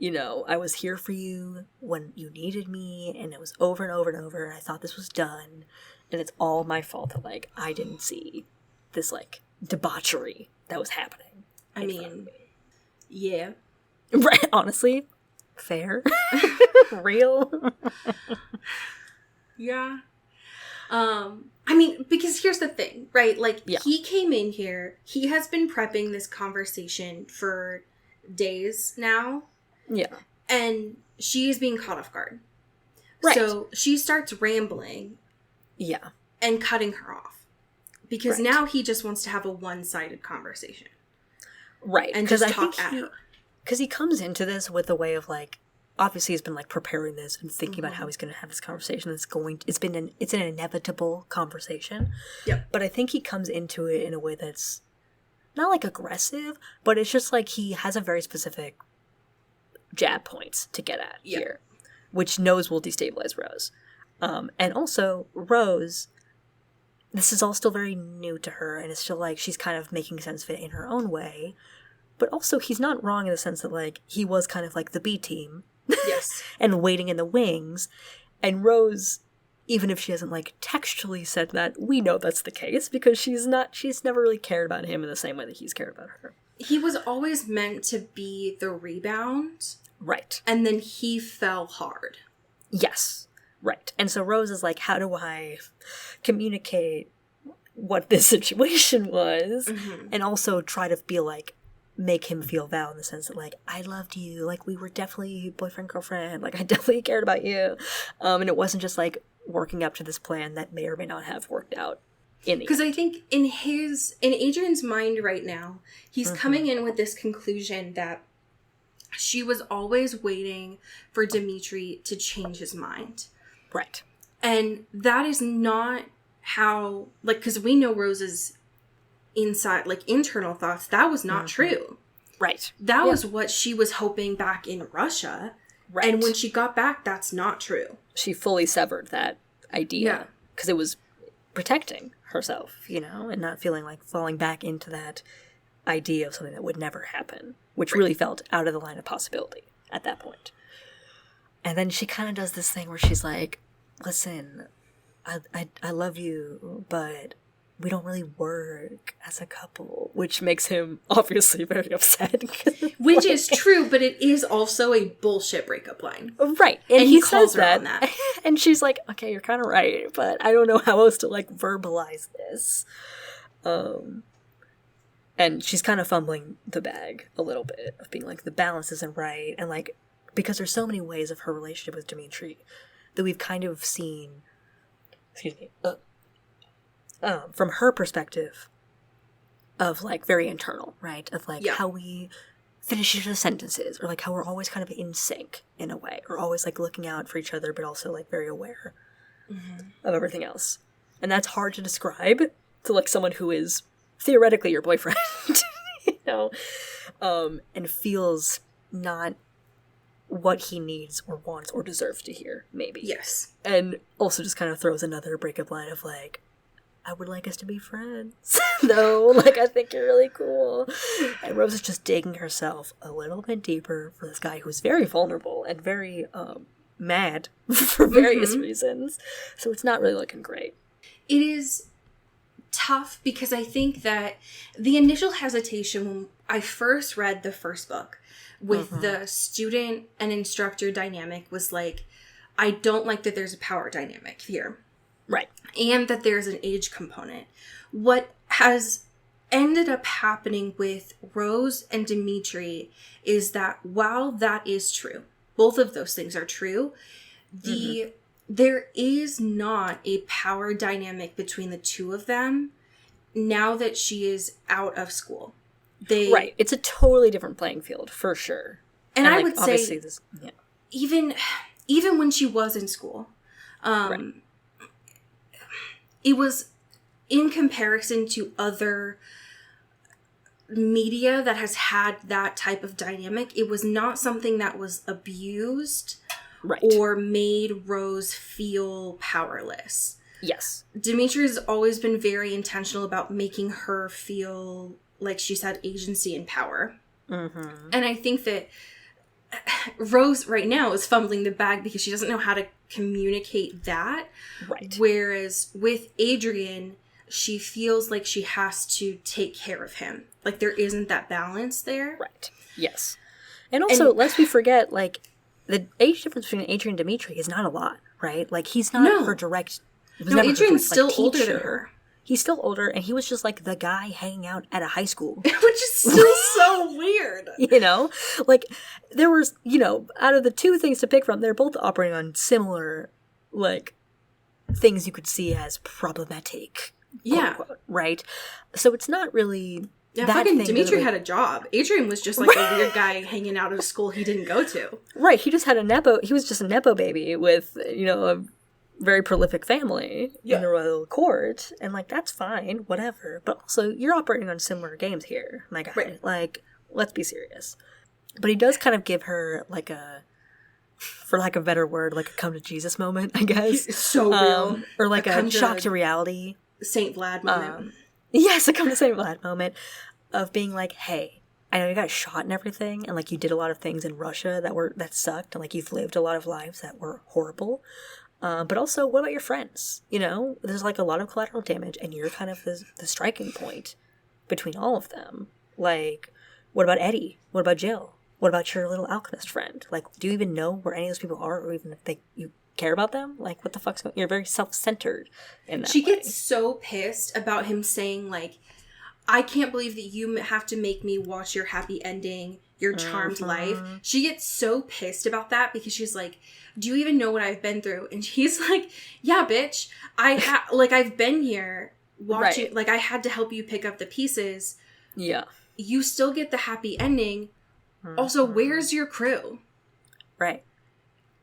[SPEAKER 3] I was here for you when you needed me. And it was over and over and over. And I thought this was done. And it's all my fault that, like, I didn't see this, like, debauchery that was happening.
[SPEAKER 2] I mean, yeah.
[SPEAKER 3] Right, honestly. Fair. Real.
[SPEAKER 2] Yeah. I mean, because here's the thing, right? Like, he came in here, he has been prepping this conversation for days now.
[SPEAKER 3] Yeah.
[SPEAKER 2] And she is being caught off guard.
[SPEAKER 3] Right.
[SPEAKER 2] So she starts rambling.
[SPEAKER 3] Yeah.
[SPEAKER 2] And cutting her off. Because now he just wants to have a one-sided conversation.
[SPEAKER 3] Right.
[SPEAKER 2] And just talk at her.
[SPEAKER 3] Because he comes into this with a way of, like, obviously he's been, like, preparing this and thinking about how he's going to have this conversation. It's an inevitable conversation.
[SPEAKER 2] Yep.
[SPEAKER 3] But I think he comes into it in a way that's not, like, aggressive, but it's just, like, he has a very specific jab points to get at here, which knows will destabilize Rose. And also, Rose, this is all still very new to her, and it's still, like, she's kind of making sense of it in her own way. But also, he's not wrong in the sense that, like, he was kind of like the B team.
[SPEAKER 2] Yes.
[SPEAKER 3] And waiting in the wings. And Rose, even if she hasn't, like, textually said that, we know that's the case because she's never really cared about him in the same way that he's cared about her.
[SPEAKER 2] He was always meant to be the rebound.
[SPEAKER 3] Right.
[SPEAKER 2] And then he fell hard.
[SPEAKER 3] Yes. Right. And so Rose is like, how do I communicate what this situation was? Mm-hmm. And also try to feel like, make him feel valid in the sense that, like, I loved you, like, we were definitely boyfriend, girlfriend, like, I definitely cared about you. And it wasn't just, like, working up to this plan that may or may not have worked out in the end.
[SPEAKER 2] Because I think in Adrian's mind right now, he's coming in with this conclusion that she was always waiting for Dimitri to change his mind.
[SPEAKER 3] Right.
[SPEAKER 2] And that is not how, like, because we know Rose's inside, like, internal thoughts. That was not true.
[SPEAKER 3] Right.
[SPEAKER 2] That was what she was hoping back in Russia.
[SPEAKER 3] Right.
[SPEAKER 2] And when she got back, that's not true.
[SPEAKER 3] She fully severed that idea. Because it was protecting herself, and not feeling like falling back into that idea of something that would never happen, which really felt out of the line of possibility at that point. And then she kind of does this thing where she's like, listen, I love you, but we don't really work as a couple, which makes him obviously very upset.
[SPEAKER 2] Which is true, but it is also a bullshit breakup line.
[SPEAKER 3] Right. And he calls her on that. And she's like, okay, you're kind of right, but I don't know how else to, like, verbalize this. And she's kind of fumbling the bag a little bit of being like, the balance isn't right. And, like, because there's so many ways of her relationship with Dimitri that we've kind of seen, from her perspective of, like, very internal, right? Of, like, how we finish each other's sentences, or, like, how we're always kind of in sync in a way. We're always, like, looking out for each other, but also, like, very aware of everything else. And that's hard to describe to, like, someone who is theoretically your boyfriend. know, and feels not what he needs or wants or deserves to hear, maybe.
[SPEAKER 2] Yes.
[SPEAKER 3] And also just kind of throws another breakup line of like, I would like us to be friends, though. Like, I think you're really cool. And Rose is just digging herself a little bit deeper for this guy who's very vulnerable and very mad for various reasons. So it's not really looking great.
[SPEAKER 2] It is tough because I think that the initial hesitation when I first read the first book with the student and instructor dynamic was like, I don't like that there's a power dynamic here.
[SPEAKER 3] Right.
[SPEAKER 2] And that there's an age component. What has ended up happening with Rose and Dimitri is that while that is true, both of those things are true, there is not a power dynamic between the two of them now that she is out of school.
[SPEAKER 3] Right. It's a totally different playing field, for sure.
[SPEAKER 2] And I
[SPEAKER 3] like,
[SPEAKER 2] would say,
[SPEAKER 3] this,
[SPEAKER 2] even when she was in school,
[SPEAKER 3] right.
[SPEAKER 2] It was in comparison to other media that has had that type of dynamic, it was not something that was abused
[SPEAKER 3] right.
[SPEAKER 2] or made Rose feel powerless.
[SPEAKER 3] Yes.
[SPEAKER 2] Dimitri has always been very intentional about making her feel like she's had agency and power.
[SPEAKER 3] Mm-hmm.
[SPEAKER 2] And I think that Rose right now is fumbling the bag because she doesn't know how to communicate that.
[SPEAKER 3] Right.
[SPEAKER 2] Whereas with Adrian, she feels like she has to take care of him. Like there isn't that balance there.
[SPEAKER 3] Right. Yes. And also, lest we forget, like, the age difference between Adrian and Dimitri is not a lot, right? Like, he's not her direct...
[SPEAKER 2] Adrian's still older than her.
[SPEAKER 3] He's still older, and he was just, like, the guy hanging out at a high school.
[SPEAKER 2] Which is still so weird.
[SPEAKER 3] You know? Like, there was, out of the two things to pick from, they're both operating on similar, like, things you could see as problematic.
[SPEAKER 2] Yeah.
[SPEAKER 3] Quote, right? So it's not really...
[SPEAKER 2] Yeah,
[SPEAKER 3] that
[SPEAKER 2] fucking
[SPEAKER 3] thing
[SPEAKER 2] Dimitri had a job. Adrian was just like a weird guy hanging out at a school he didn't go to.
[SPEAKER 3] Right, he just had he was just a Nepo baby with, a very prolific family in the royal court, and, like, that's fine, whatever. But also, you're operating on similar games here, my guy.
[SPEAKER 2] Right.
[SPEAKER 3] Like, let's be serious. But he does kind of give her, like, for lack of a better word, like a come to Jesus moment, I guess.
[SPEAKER 2] It's so real.
[SPEAKER 3] Or like a shock to reality.
[SPEAKER 2] Saint Vlad moment.
[SPEAKER 3] Yes, a come to Saint Vlad moment of being like, hey, I know you got shot and everything, and, like, you did a lot of things in Russia that sucked, and, like, you've lived a lot of lives that were horrible. But also, what about your friends? There's, like, a lot of collateral damage, and you're kind of the striking point between all of them. Like, what about Eddie? What about Jill? What about your little alchemist friend? Like, do you even know where any of those people are, or even if you care about them? Like, what the fuck's going on? You're very self-centered in that
[SPEAKER 2] She
[SPEAKER 3] way.
[SPEAKER 2] gets so pissed about him saying, like, I can't believe that you have to make me watch your happy ending, your charmed life. She gets so pissed about that because she's like, do you even know what I've been through? And he's like, yeah, bitch. I've been here watching,
[SPEAKER 3] right.
[SPEAKER 2] Like, I had to help you pick up the pieces.
[SPEAKER 3] Yeah.
[SPEAKER 2] You still get the happy ending. Also, where's your crew?
[SPEAKER 3] Right.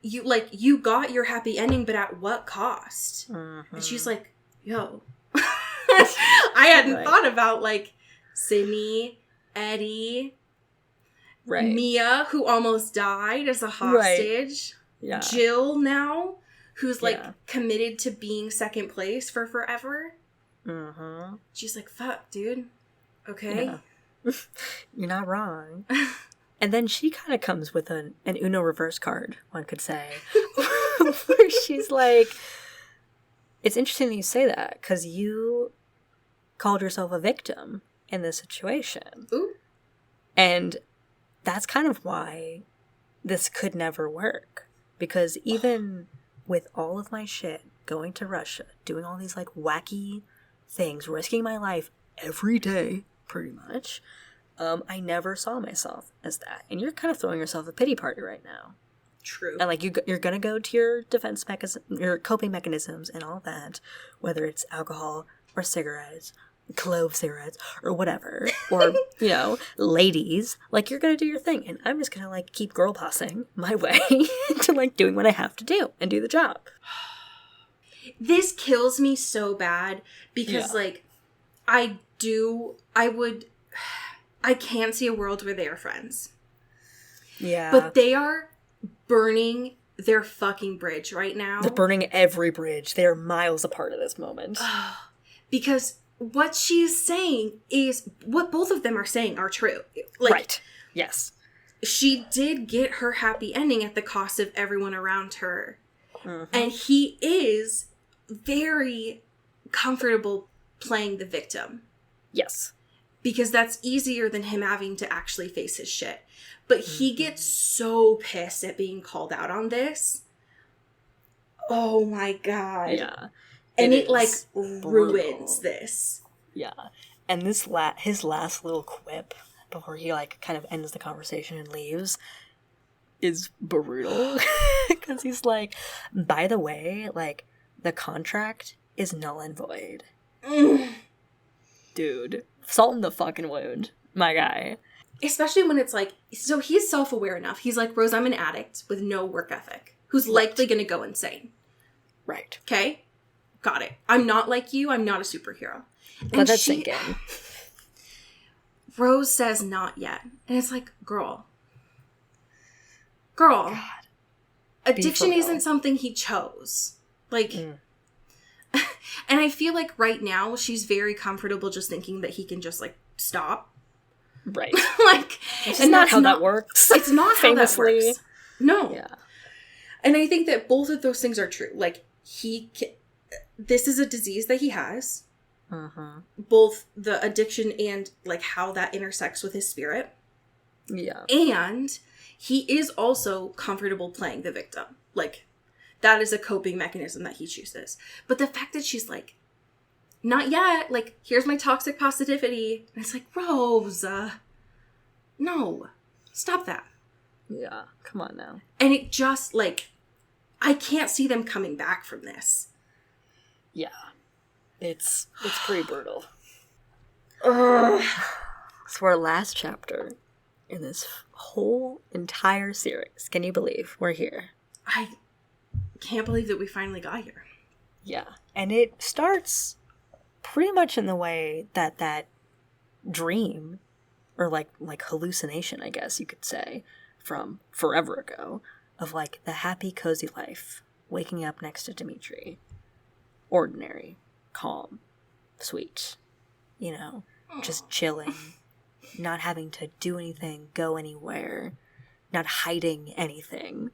[SPEAKER 2] You got your happy ending, but at what cost? And she's like, yo. I hadn't thought about, like, Sydney, Eddie,
[SPEAKER 3] right.
[SPEAKER 2] Mia, who almost died as a hostage.
[SPEAKER 3] Right. Yeah.
[SPEAKER 2] Jill now, who's, like, committed to being second place for forever.
[SPEAKER 3] Mm-hmm.
[SPEAKER 2] She's like, fuck, dude. Okay.
[SPEAKER 3] Yeah. You're not wrong. And then she kind of comes with an Uno reverse card, one could say, where she's like, it's interesting that you say that, because you called yourself a victim in this situation.
[SPEAKER 2] Ooh.
[SPEAKER 3] And that's kind of why this could never work. Because even with all of my shit, going to Russia, doing all these, like, wacky things, risking my life every day, pretty much, I never saw myself as that. And you're kind of throwing yourself a pity party right now.
[SPEAKER 2] True.
[SPEAKER 3] And, like, you're going to go to your defense mechanism, your coping mechanisms and all that, whether it's alcohol or cigarettes, clove cigarettes, or whatever, or, ladies, like, you're going to do your thing. And I'm just going to, like, keep girl bossing my way to, like, doing what I have to do and do the job.
[SPEAKER 2] This kills me so bad because, like, I can see a world where they are friends.
[SPEAKER 3] Yeah.
[SPEAKER 2] But they are burning their fucking bridge right now.
[SPEAKER 3] They're burning every bridge. They are miles apart at this moment.
[SPEAKER 2] Because what she's saying is, what both of them are saying are true. Like,
[SPEAKER 3] right. Yes.
[SPEAKER 2] She did get her happy ending at the cost of everyone around her.
[SPEAKER 3] Mm-hmm.
[SPEAKER 2] And he is very comfortable playing the victim.
[SPEAKER 3] Yes.
[SPEAKER 2] Because that's easier than him having to actually face his shit. But he gets so pissed at being called out on this. Oh my God.
[SPEAKER 3] Yeah.
[SPEAKER 2] And it like
[SPEAKER 3] brutal.
[SPEAKER 2] ruins this.
[SPEAKER 3] Yeah. And this his last little quip before he like kind of ends the conversation and leaves is brutal. Because he's like, by the way, like, the contract is null and void. Dude. Salt in the fucking wound. My guy.
[SPEAKER 2] Especially when it's like, so he's self-aware enough. He's like, Rose, I'm an addict with no work ethic who's likely going to go insane.
[SPEAKER 3] Right.
[SPEAKER 2] Okay? Got it. I'm not like you. I'm not a superhero.
[SPEAKER 3] Let that sink in.
[SPEAKER 2] Rose says not yet. And it's like, girl. God. Addiction isn't something he chose. Like, and I feel like right now she's very comfortable just thinking that he can just like stop.
[SPEAKER 3] Right.
[SPEAKER 2] Like,
[SPEAKER 3] it's
[SPEAKER 2] and
[SPEAKER 3] not
[SPEAKER 2] that's
[SPEAKER 3] how
[SPEAKER 2] not,
[SPEAKER 3] that works.
[SPEAKER 2] It's not how that
[SPEAKER 3] Famously.
[SPEAKER 2] works. No.
[SPEAKER 3] Yeah.
[SPEAKER 2] And I think that both of those things are true. Like, this is a disease that he has.
[SPEAKER 3] Mm-hmm.
[SPEAKER 2] Both the addiction and like how that intersects with his spirit.
[SPEAKER 3] Yeah.
[SPEAKER 2] And he is also comfortable playing the victim. Like, that is a coping mechanism that he chooses. But the fact that she's like, not yet, like, here's my toxic positivity. And it's like, Rose, no, stop that.
[SPEAKER 3] Yeah, come on now.
[SPEAKER 2] And it just, like, I can't see them coming back from this.
[SPEAKER 3] Yeah. It's pretty brutal. So our last chapter in this whole entire series. Can you believe we're here?
[SPEAKER 2] I can't believe that we finally got here.
[SPEAKER 3] Yeah. And it starts pretty much in the way that dream, or like hallucination, I guess you could say, from forever ago, of like the happy, cozy life, waking up next to Dimitri. Ordinary, calm, sweet, you know, just chilling, not having to do anything, go anywhere, not hiding anything.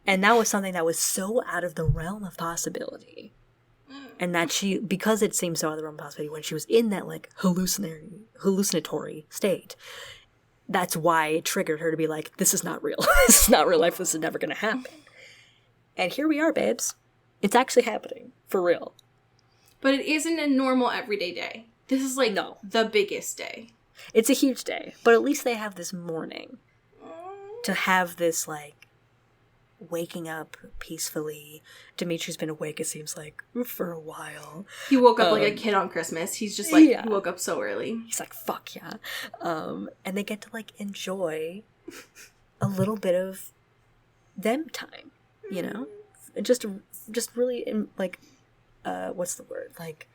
[SPEAKER 3] And that was something that was so out of the realm of possibility. And that she, because it seemed so out of the realm of possibility when she was in that like hallucinatory state, that's why it triggered her to be like, this is not real. This is not real life. This is never going to happen. And here we are, babes. It's actually happening. For real.
[SPEAKER 2] But it isn't a normal everyday day. This is like the biggest day.
[SPEAKER 3] It's a huge day. But at least they have this morning to have this like waking up peacefully. Dimitri's been awake, it seems like, for a while.
[SPEAKER 2] He woke up like a kid on Christmas. He's just like, he woke up so early.
[SPEAKER 3] He's like, fuck yeah. And they get to like enjoy a little bit of them time, you know? Just really like, what's the word? Like,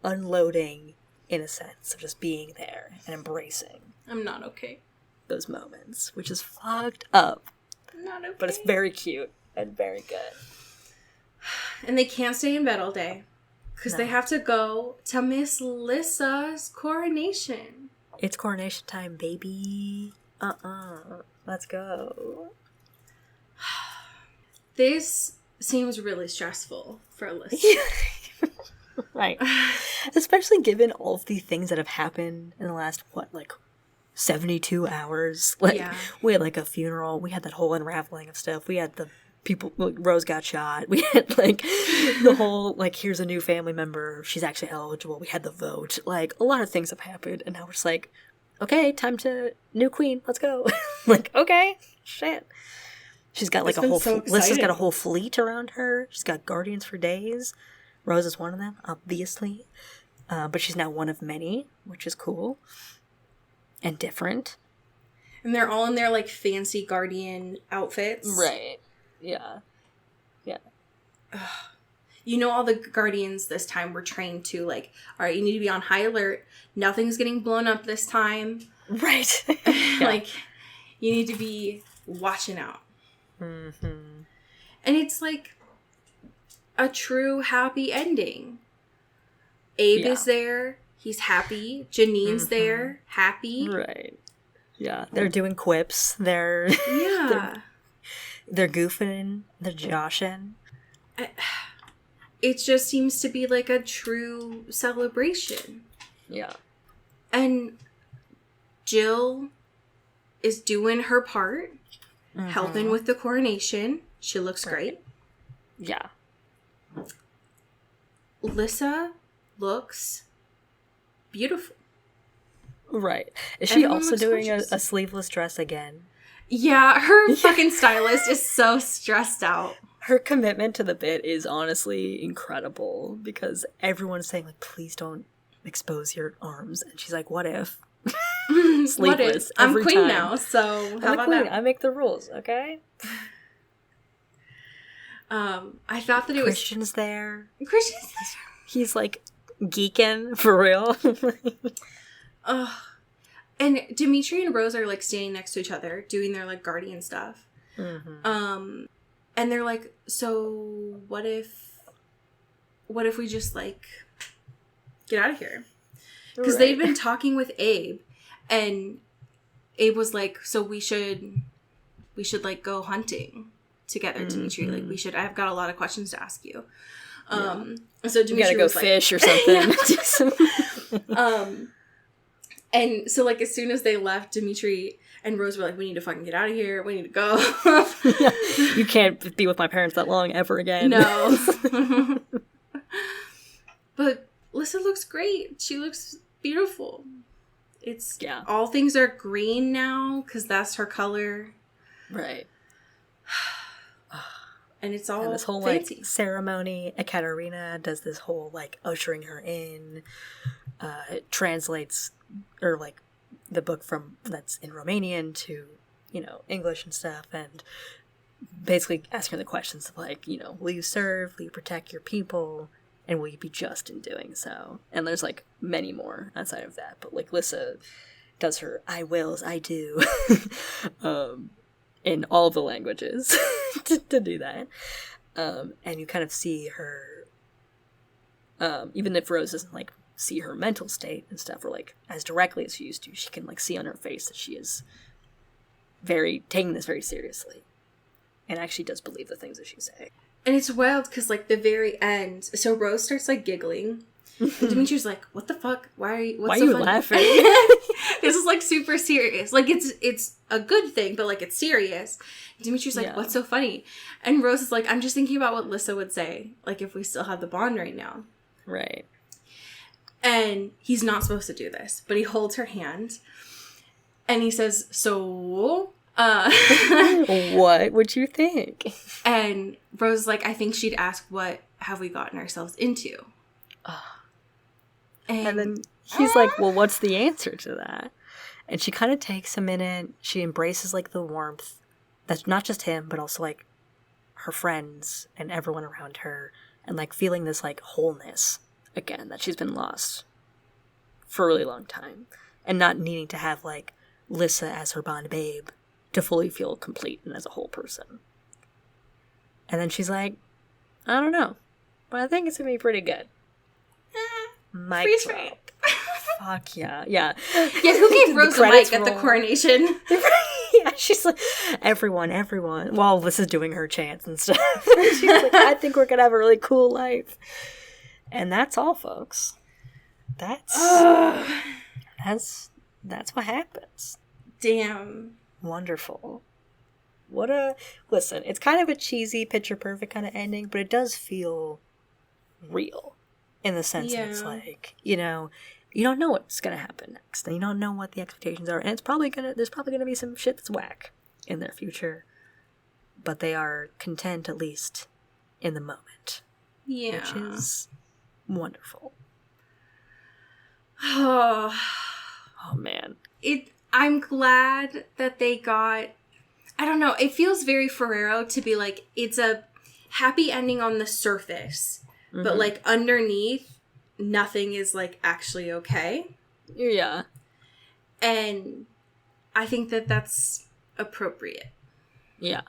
[SPEAKER 3] unloading in a sense of just being there and embracing.
[SPEAKER 2] I'm not okay.
[SPEAKER 3] Those moments, which is fucked up.
[SPEAKER 2] I'm not okay.
[SPEAKER 3] But it's very cute and very good.
[SPEAKER 2] And they can't stay in bed all day because they have to go to Miss Lissa's coronation.
[SPEAKER 3] It's coronation time, baby. Let's go.
[SPEAKER 2] This seems really stressful for Alyssa.
[SPEAKER 3] Right. Especially given all of the things that have happened in the last, 72 hours? Like, we had, like, a funeral. We had that whole unraveling of stuff. We had the people, like, Rose got shot. We had, like, the whole, like, here's a new family member. She's actually eligible. We had the vote. Like, a lot of things have happened. And now we're just like, okay, time to, new queen. Let's go. Like, okay, shit. She's got, like, Lissa's got a whole fleet around her. She's got guardians for days. Rose is one of them, obviously. But she's now one of many, which is cool. And different.
[SPEAKER 2] And they're all in their, like, fancy guardian outfits.
[SPEAKER 3] Right. Yeah. Yeah.
[SPEAKER 2] you know, all the Guardians this time were trained to, like, all right, you need to be on high alert. Nothing's getting blown up this time.
[SPEAKER 3] Right.
[SPEAKER 2] Like, you need to be watching out.
[SPEAKER 3] Mm-hmm.
[SPEAKER 2] And it's like a true happy ending. Abe is there. He's happy. Janine's there. Happy.
[SPEAKER 3] Right. Yeah. They're doing quips. They're they're goofing. They're joshing.
[SPEAKER 2] It just seems to be like a true celebration.
[SPEAKER 3] Yeah.
[SPEAKER 2] And Jill is doing her part, helping with the coronation. She looks great.
[SPEAKER 3] Yeah.
[SPEAKER 2] Lissa looks beautiful.
[SPEAKER 3] Right. Is she
[SPEAKER 2] Everyone
[SPEAKER 3] also
[SPEAKER 2] looks
[SPEAKER 3] doing
[SPEAKER 2] gorgeous.
[SPEAKER 3] a sleeveless dress again?
[SPEAKER 2] Yeah, her fucking stylist is so stressed out.
[SPEAKER 3] Her commitment to the bit is honestly incredible because everyone's saying, like, please don't expose your arms. And she's like, what if? Sleeveless.
[SPEAKER 2] What if? I'm
[SPEAKER 3] every
[SPEAKER 2] queen
[SPEAKER 3] time.
[SPEAKER 2] now, so
[SPEAKER 3] I'm
[SPEAKER 2] how
[SPEAKER 3] the
[SPEAKER 2] about
[SPEAKER 3] queen.
[SPEAKER 2] that?
[SPEAKER 3] I make the rules, okay?
[SPEAKER 2] I thought that it was
[SPEAKER 3] Christian's there.
[SPEAKER 2] Christian's
[SPEAKER 3] He's, like, geeking for real.
[SPEAKER 2] and Dimitri and Rose are like standing next to each other doing their like guardian stuff.
[SPEAKER 3] Mm-hmm.
[SPEAKER 2] And they're like, so what if we just like get out of here? Because they've been talking with Abe, and Abe was like, so we should like go hunting together, Dimitri. Like I've got a lot of questions to ask you. So Dimitri
[SPEAKER 3] You gotta go
[SPEAKER 2] was
[SPEAKER 3] fish or something.
[SPEAKER 2] And so, like, as soon as they left, Dimitri and Rose were like, we need to fucking get out of here. We need to go.
[SPEAKER 3] You can't be with my parents that long ever again.
[SPEAKER 2] No. But Lissa looks great. She looks beautiful. It's, all things are green now, because that's her color.
[SPEAKER 3] Right.
[SPEAKER 2] And it's all
[SPEAKER 3] this whole,
[SPEAKER 2] fancy.
[SPEAKER 3] like, ceremony. Ekaterina does this whole, like, ushering her in. It translates, or, like, the book from that's in Romanian to, you know, English and stuff, and basically asking the questions of, like, you know, will you serve, will you protect your people, and will you be just in doing so? And there's, like, many more outside of that, but, like, Lissa does her I wills, I do, in all the languages to do that. And you kind of see her, even if Rose doesn't, like, see her mental state and stuff, or, like, as directly as she used to, she can, like, see on her face that she is taking this very seriously, and actually does believe the things that she's saying.
[SPEAKER 2] And it's wild, because, like, the very end, so Rose starts, like, giggling, and Dimitri's like, what the fuck? Why are you
[SPEAKER 3] laughing?
[SPEAKER 2] This is, like, super serious. Like, it's a good thing, but, like, it's serious. Dimitri's like, what's so funny? And Rose is like, I'm just thinking about what Lissa would say, like, if we still had the bond right now.
[SPEAKER 3] Right.
[SPEAKER 2] And he's not supposed to do this, but he holds her hand, and he says, so,
[SPEAKER 3] what would you think?
[SPEAKER 2] And Rose is like, I think she'd ask, what have we gotten ourselves into?
[SPEAKER 3] And then he's like, well, what's the answer to that? And she kind of takes a minute. She embraces, like, the warmth. That's not just him, but also, like, her friends and everyone around her. And, like, feeling this, like, wholeness again that she's been lost for a really long time. And not needing to have, like, Lissa as her bond babe to fully feel complete and as a whole person. And then she's like, I don't know, but I think it's gonna be pretty good. Mic drop. Fuck yeah. Yeah.
[SPEAKER 2] Yeah, who gave Rose a mic at the coronation?
[SPEAKER 3] Yeah, she's like, everyone, while this is doing her chants and stuff. She's like, I think we're gonna have a really cool life. And that's all, folks. That's what happens.
[SPEAKER 2] Damn.
[SPEAKER 3] Wonderful. Listen, it's kind of a cheesy, picture perfect kind of ending, but it does feel real. In the sense that it's like, you know, you don't know what's gonna happen next, and you don't know what the expectations are, and there's probably gonna be some shit that's whack in their future. But they are content, at least, in the moment.
[SPEAKER 2] Yeah.
[SPEAKER 3] Which is wonderful.
[SPEAKER 2] Oh
[SPEAKER 3] Man.
[SPEAKER 2] I'm glad that they got, I don't know, it feels very Ferrero to be like, it's a happy ending on the surface, but like underneath, nothing is like actually okay.
[SPEAKER 3] Yeah.
[SPEAKER 2] And I think that that's appropriate.
[SPEAKER 3] Yeah.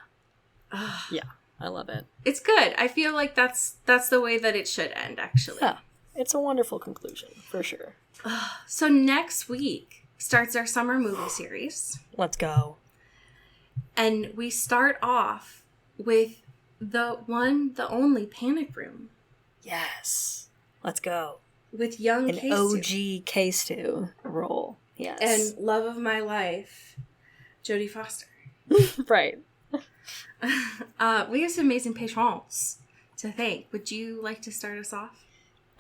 [SPEAKER 3] Yeah. I love it.
[SPEAKER 2] It's good. I feel like that's the way that it should end, actually.
[SPEAKER 3] Yeah. It's a wonderful conclusion, for sure.
[SPEAKER 2] So next week starts our summer movie series.
[SPEAKER 3] Let's go.
[SPEAKER 2] And we start off with the only Panic Room.
[SPEAKER 3] Yes. Let's go.
[SPEAKER 2] With young
[SPEAKER 3] An
[SPEAKER 2] K-Stu.
[SPEAKER 3] OG K-Stu role. Yes.
[SPEAKER 2] And love of my life, Jodie Foster.
[SPEAKER 3] Right.
[SPEAKER 2] We have some amazing patrons to thank. Would you like to start us off?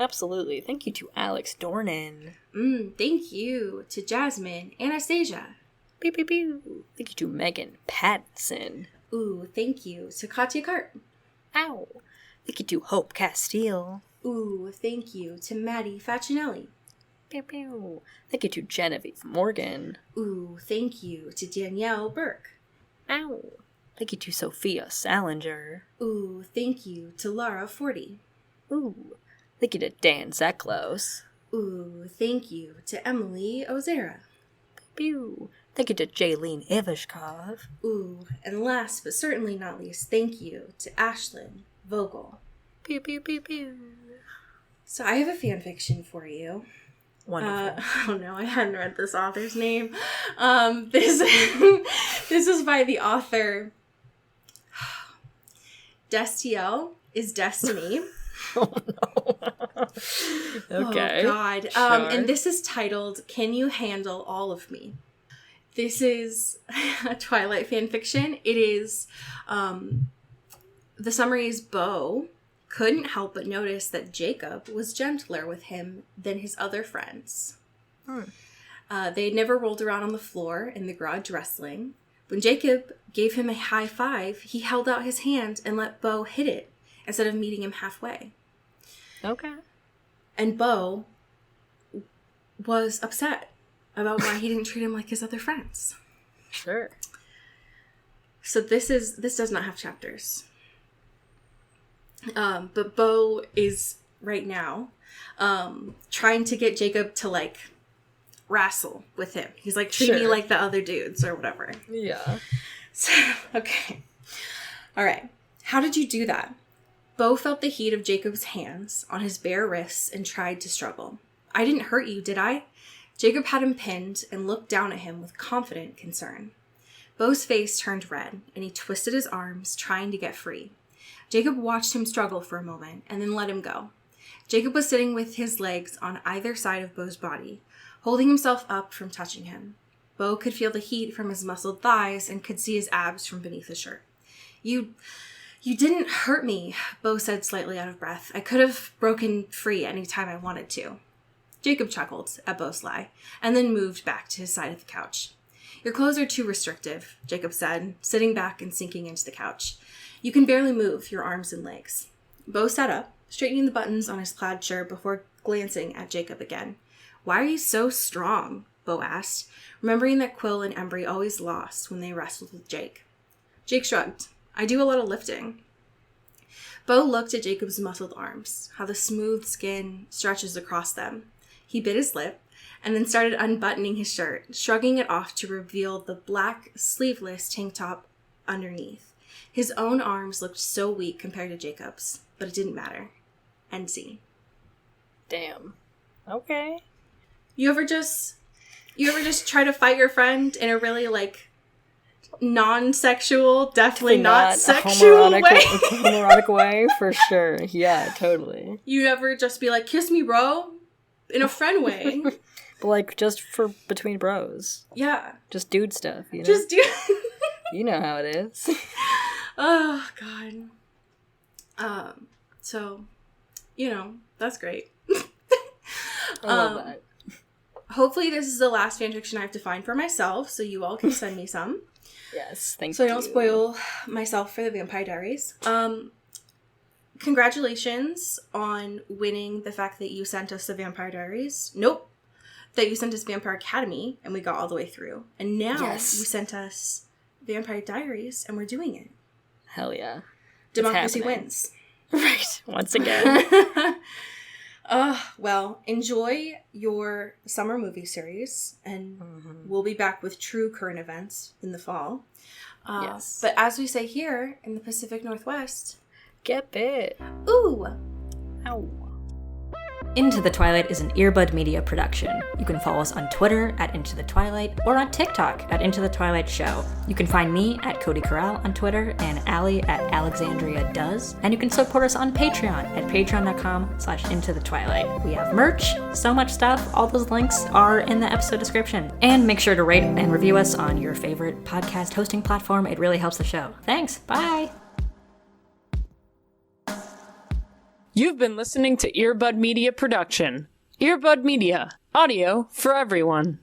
[SPEAKER 3] Absolutely. Thank you to Alex Dornan.
[SPEAKER 2] Thank you to Jasmine Anastasia.
[SPEAKER 3] Pew, pew, pew. Thank you to Megan Pattinson.
[SPEAKER 2] Ooh, thank you to Katya Cart.
[SPEAKER 3] Ow. Thank you to Hope Castile.
[SPEAKER 2] Ooh, thank you to Maddie Facinelli.
[SPEAKER 3] Pew, pew. Thank you to Genevieve Morgan.
[SPEAKER 2] Ooh, thank you to Danielle Burke.
[SPEAKER 3] Ow. Thank you to Sophia Salinger.
[SPEAKER 2] Ooh, thank you to Lara Forty.
[SPEAKER 3] Ooh. Thank you to Dan Zeklos.
[SPEAKER 2] Ooh, thank you to Emily Ozera.
[SPEAKER 3] Pew. Thank you to Jaylene Ivashkov.
[SPEAKER 2] Ooh, and last but certainly not least, thank you to Ashlyn Vogel.
[SPEAKER 3] Pew, pew, pew, pew.
[SPEAKER 2] So I have a fan fiction for you.
[SPEAKER 3] Wonderful.
[SPEAKER 2] Oh no, I hadn't read this author's name. This this is by the author Destiel is Destiny.
[SPEAKER 3] Oh no. Okay.
[SPEAKER 2] Oh god.
[SPEAKER 3] Sure.
[SPEAKER 2] And this is titled Can You Handle All of Me? This is a Twilight fan fiction. It is the summary is Beau couldn't help but notice that Jacob was gentler with him than his other friends. They had never rolled around on the floor in the garage wrestling. When Jacob gave him a high five, he held out his hand and let Beau hit it instead of meeting him halfway.
[SPEAKER 3] Okay.
[SPEAKER 2] And Beau was upset about why he didn't treat him like his other friends.
[SPEAKER 3] Sure.
[SPEAKER 2] So this does not have chapters. But Beau is right now trying to get Jacob to like wrestle with him. He's like, treat me like the other dudes or whatever.
[SPEAKER 3] Yeah.
[SPEAKER 2] So, okay. All right. How did you do that? Beau felt the heat of Jacob's hands on his bare wrists and tried to struggle. I didn't hurt you, did I? Jacob had him pinned and looked down at him with confident concern. Beau's face turned red, and he twisted his arms, trying to get free. Jacob watched him struggle for a moment, and then let him go. Jacob was sitting with his legs on either side of Beau's body, holding himself up from touching him. Beau could feel the heat from his muscled thighs and could see his abs from beneath his shirt. You didn't hurt me, Beau said, slightly out of breath. I could have broken free any time I wanted to. Jacob chuckled at Beau's lie, and then moved back to his side of the couch. Your clothes are too restrictive, Jacob said, sitting back and sinking into the couch. You can barely move your arms and legs. Beau sat up, straightening the buttons on his plaid shirt before glancing at Jacob again. Why are you so strong? Beau asked, remembering that Quill and Embry always lost when they wrestled with Jake. Jake shrugged. I do a lot of lifting. Beau looked at Jacob's muscled arms, how the smooth skin stretches across them. He bit his lip, and then started unbuttoning his shirt, shrugging it off to reveal the black, sleeveless tank top underneath. His own arms looked so weak compared to Jacob's, but it didn't matter. End scene.
[SPEAKER 3] Damn. Okay.
[SPEAKER 2] You ever just try to fight your friend in a really, like, non-sexual, definitely not sexual way?
[SPEAKER 3] Homoerotic way, for sure. Yeah, totally.
[SPEAKER 2] You ever just be like, kiss me, bro? In a friend way.
[SPEAKER 3] But, like, just for between bros.
[SPEAKER 2] Yeah.
[SPEAKER 3] Just dude stuff, you know?
[SPEAKER 2] Just do.
[SPEAKER 3] You know how it is.
[SPEAKER 2] Oh, God. So, you know, that's great.
[SPEAKER 3] I love that.
[SPEAKER 2] Hopefully this is the last fanfiction I have to find for myself, so you all can send me some.
[SPEAKER 3] Yes, thank you.
[SPEAKER 2] So I don't spoil myself for the Vampire Diaries. Congratulations on winning the fact that you sent us the Vampire Diaries. Nope. That you sent us Vampire Academy, and we got all the way through. And now you sent us Vampire Diaries, and we're doing it.
[SPEAKER 3] Hell yeah.
[SPEAKER 2] Democracy wins.
[SPEAKER 3] Right. Once again.
[SPEAKER 2] Well, enjoy your summer movie series, and we'll be back with true current events in the fall.
[SPEAKER 3] Yes.
[SPEAKER 2] But as we say here in the Pacific Northwest,
[SPEAKER 3] Get bit.
[SPEAKER 2] ooh!
[SPEAKER 3] Ow. Into the Twilight is an Earbud Media production. You can follow us on Twitter at Into the Twilight or on TikTok at Into the Twilight Show. You can find me at Cody Corral on Twitter and Allie at Alexandria Does. And you can support us on Patreon at patreon.com/Into the Twilight. We have merch, so much stuff. All those links are in the episode description. And make sure to rate and review us on your favorite podcast hosting platform. It really helps the show. Thanks. Bye.
[SPEAKER 1] You've been listening to Earbud Media Production. Earbud Media, audio for everyone.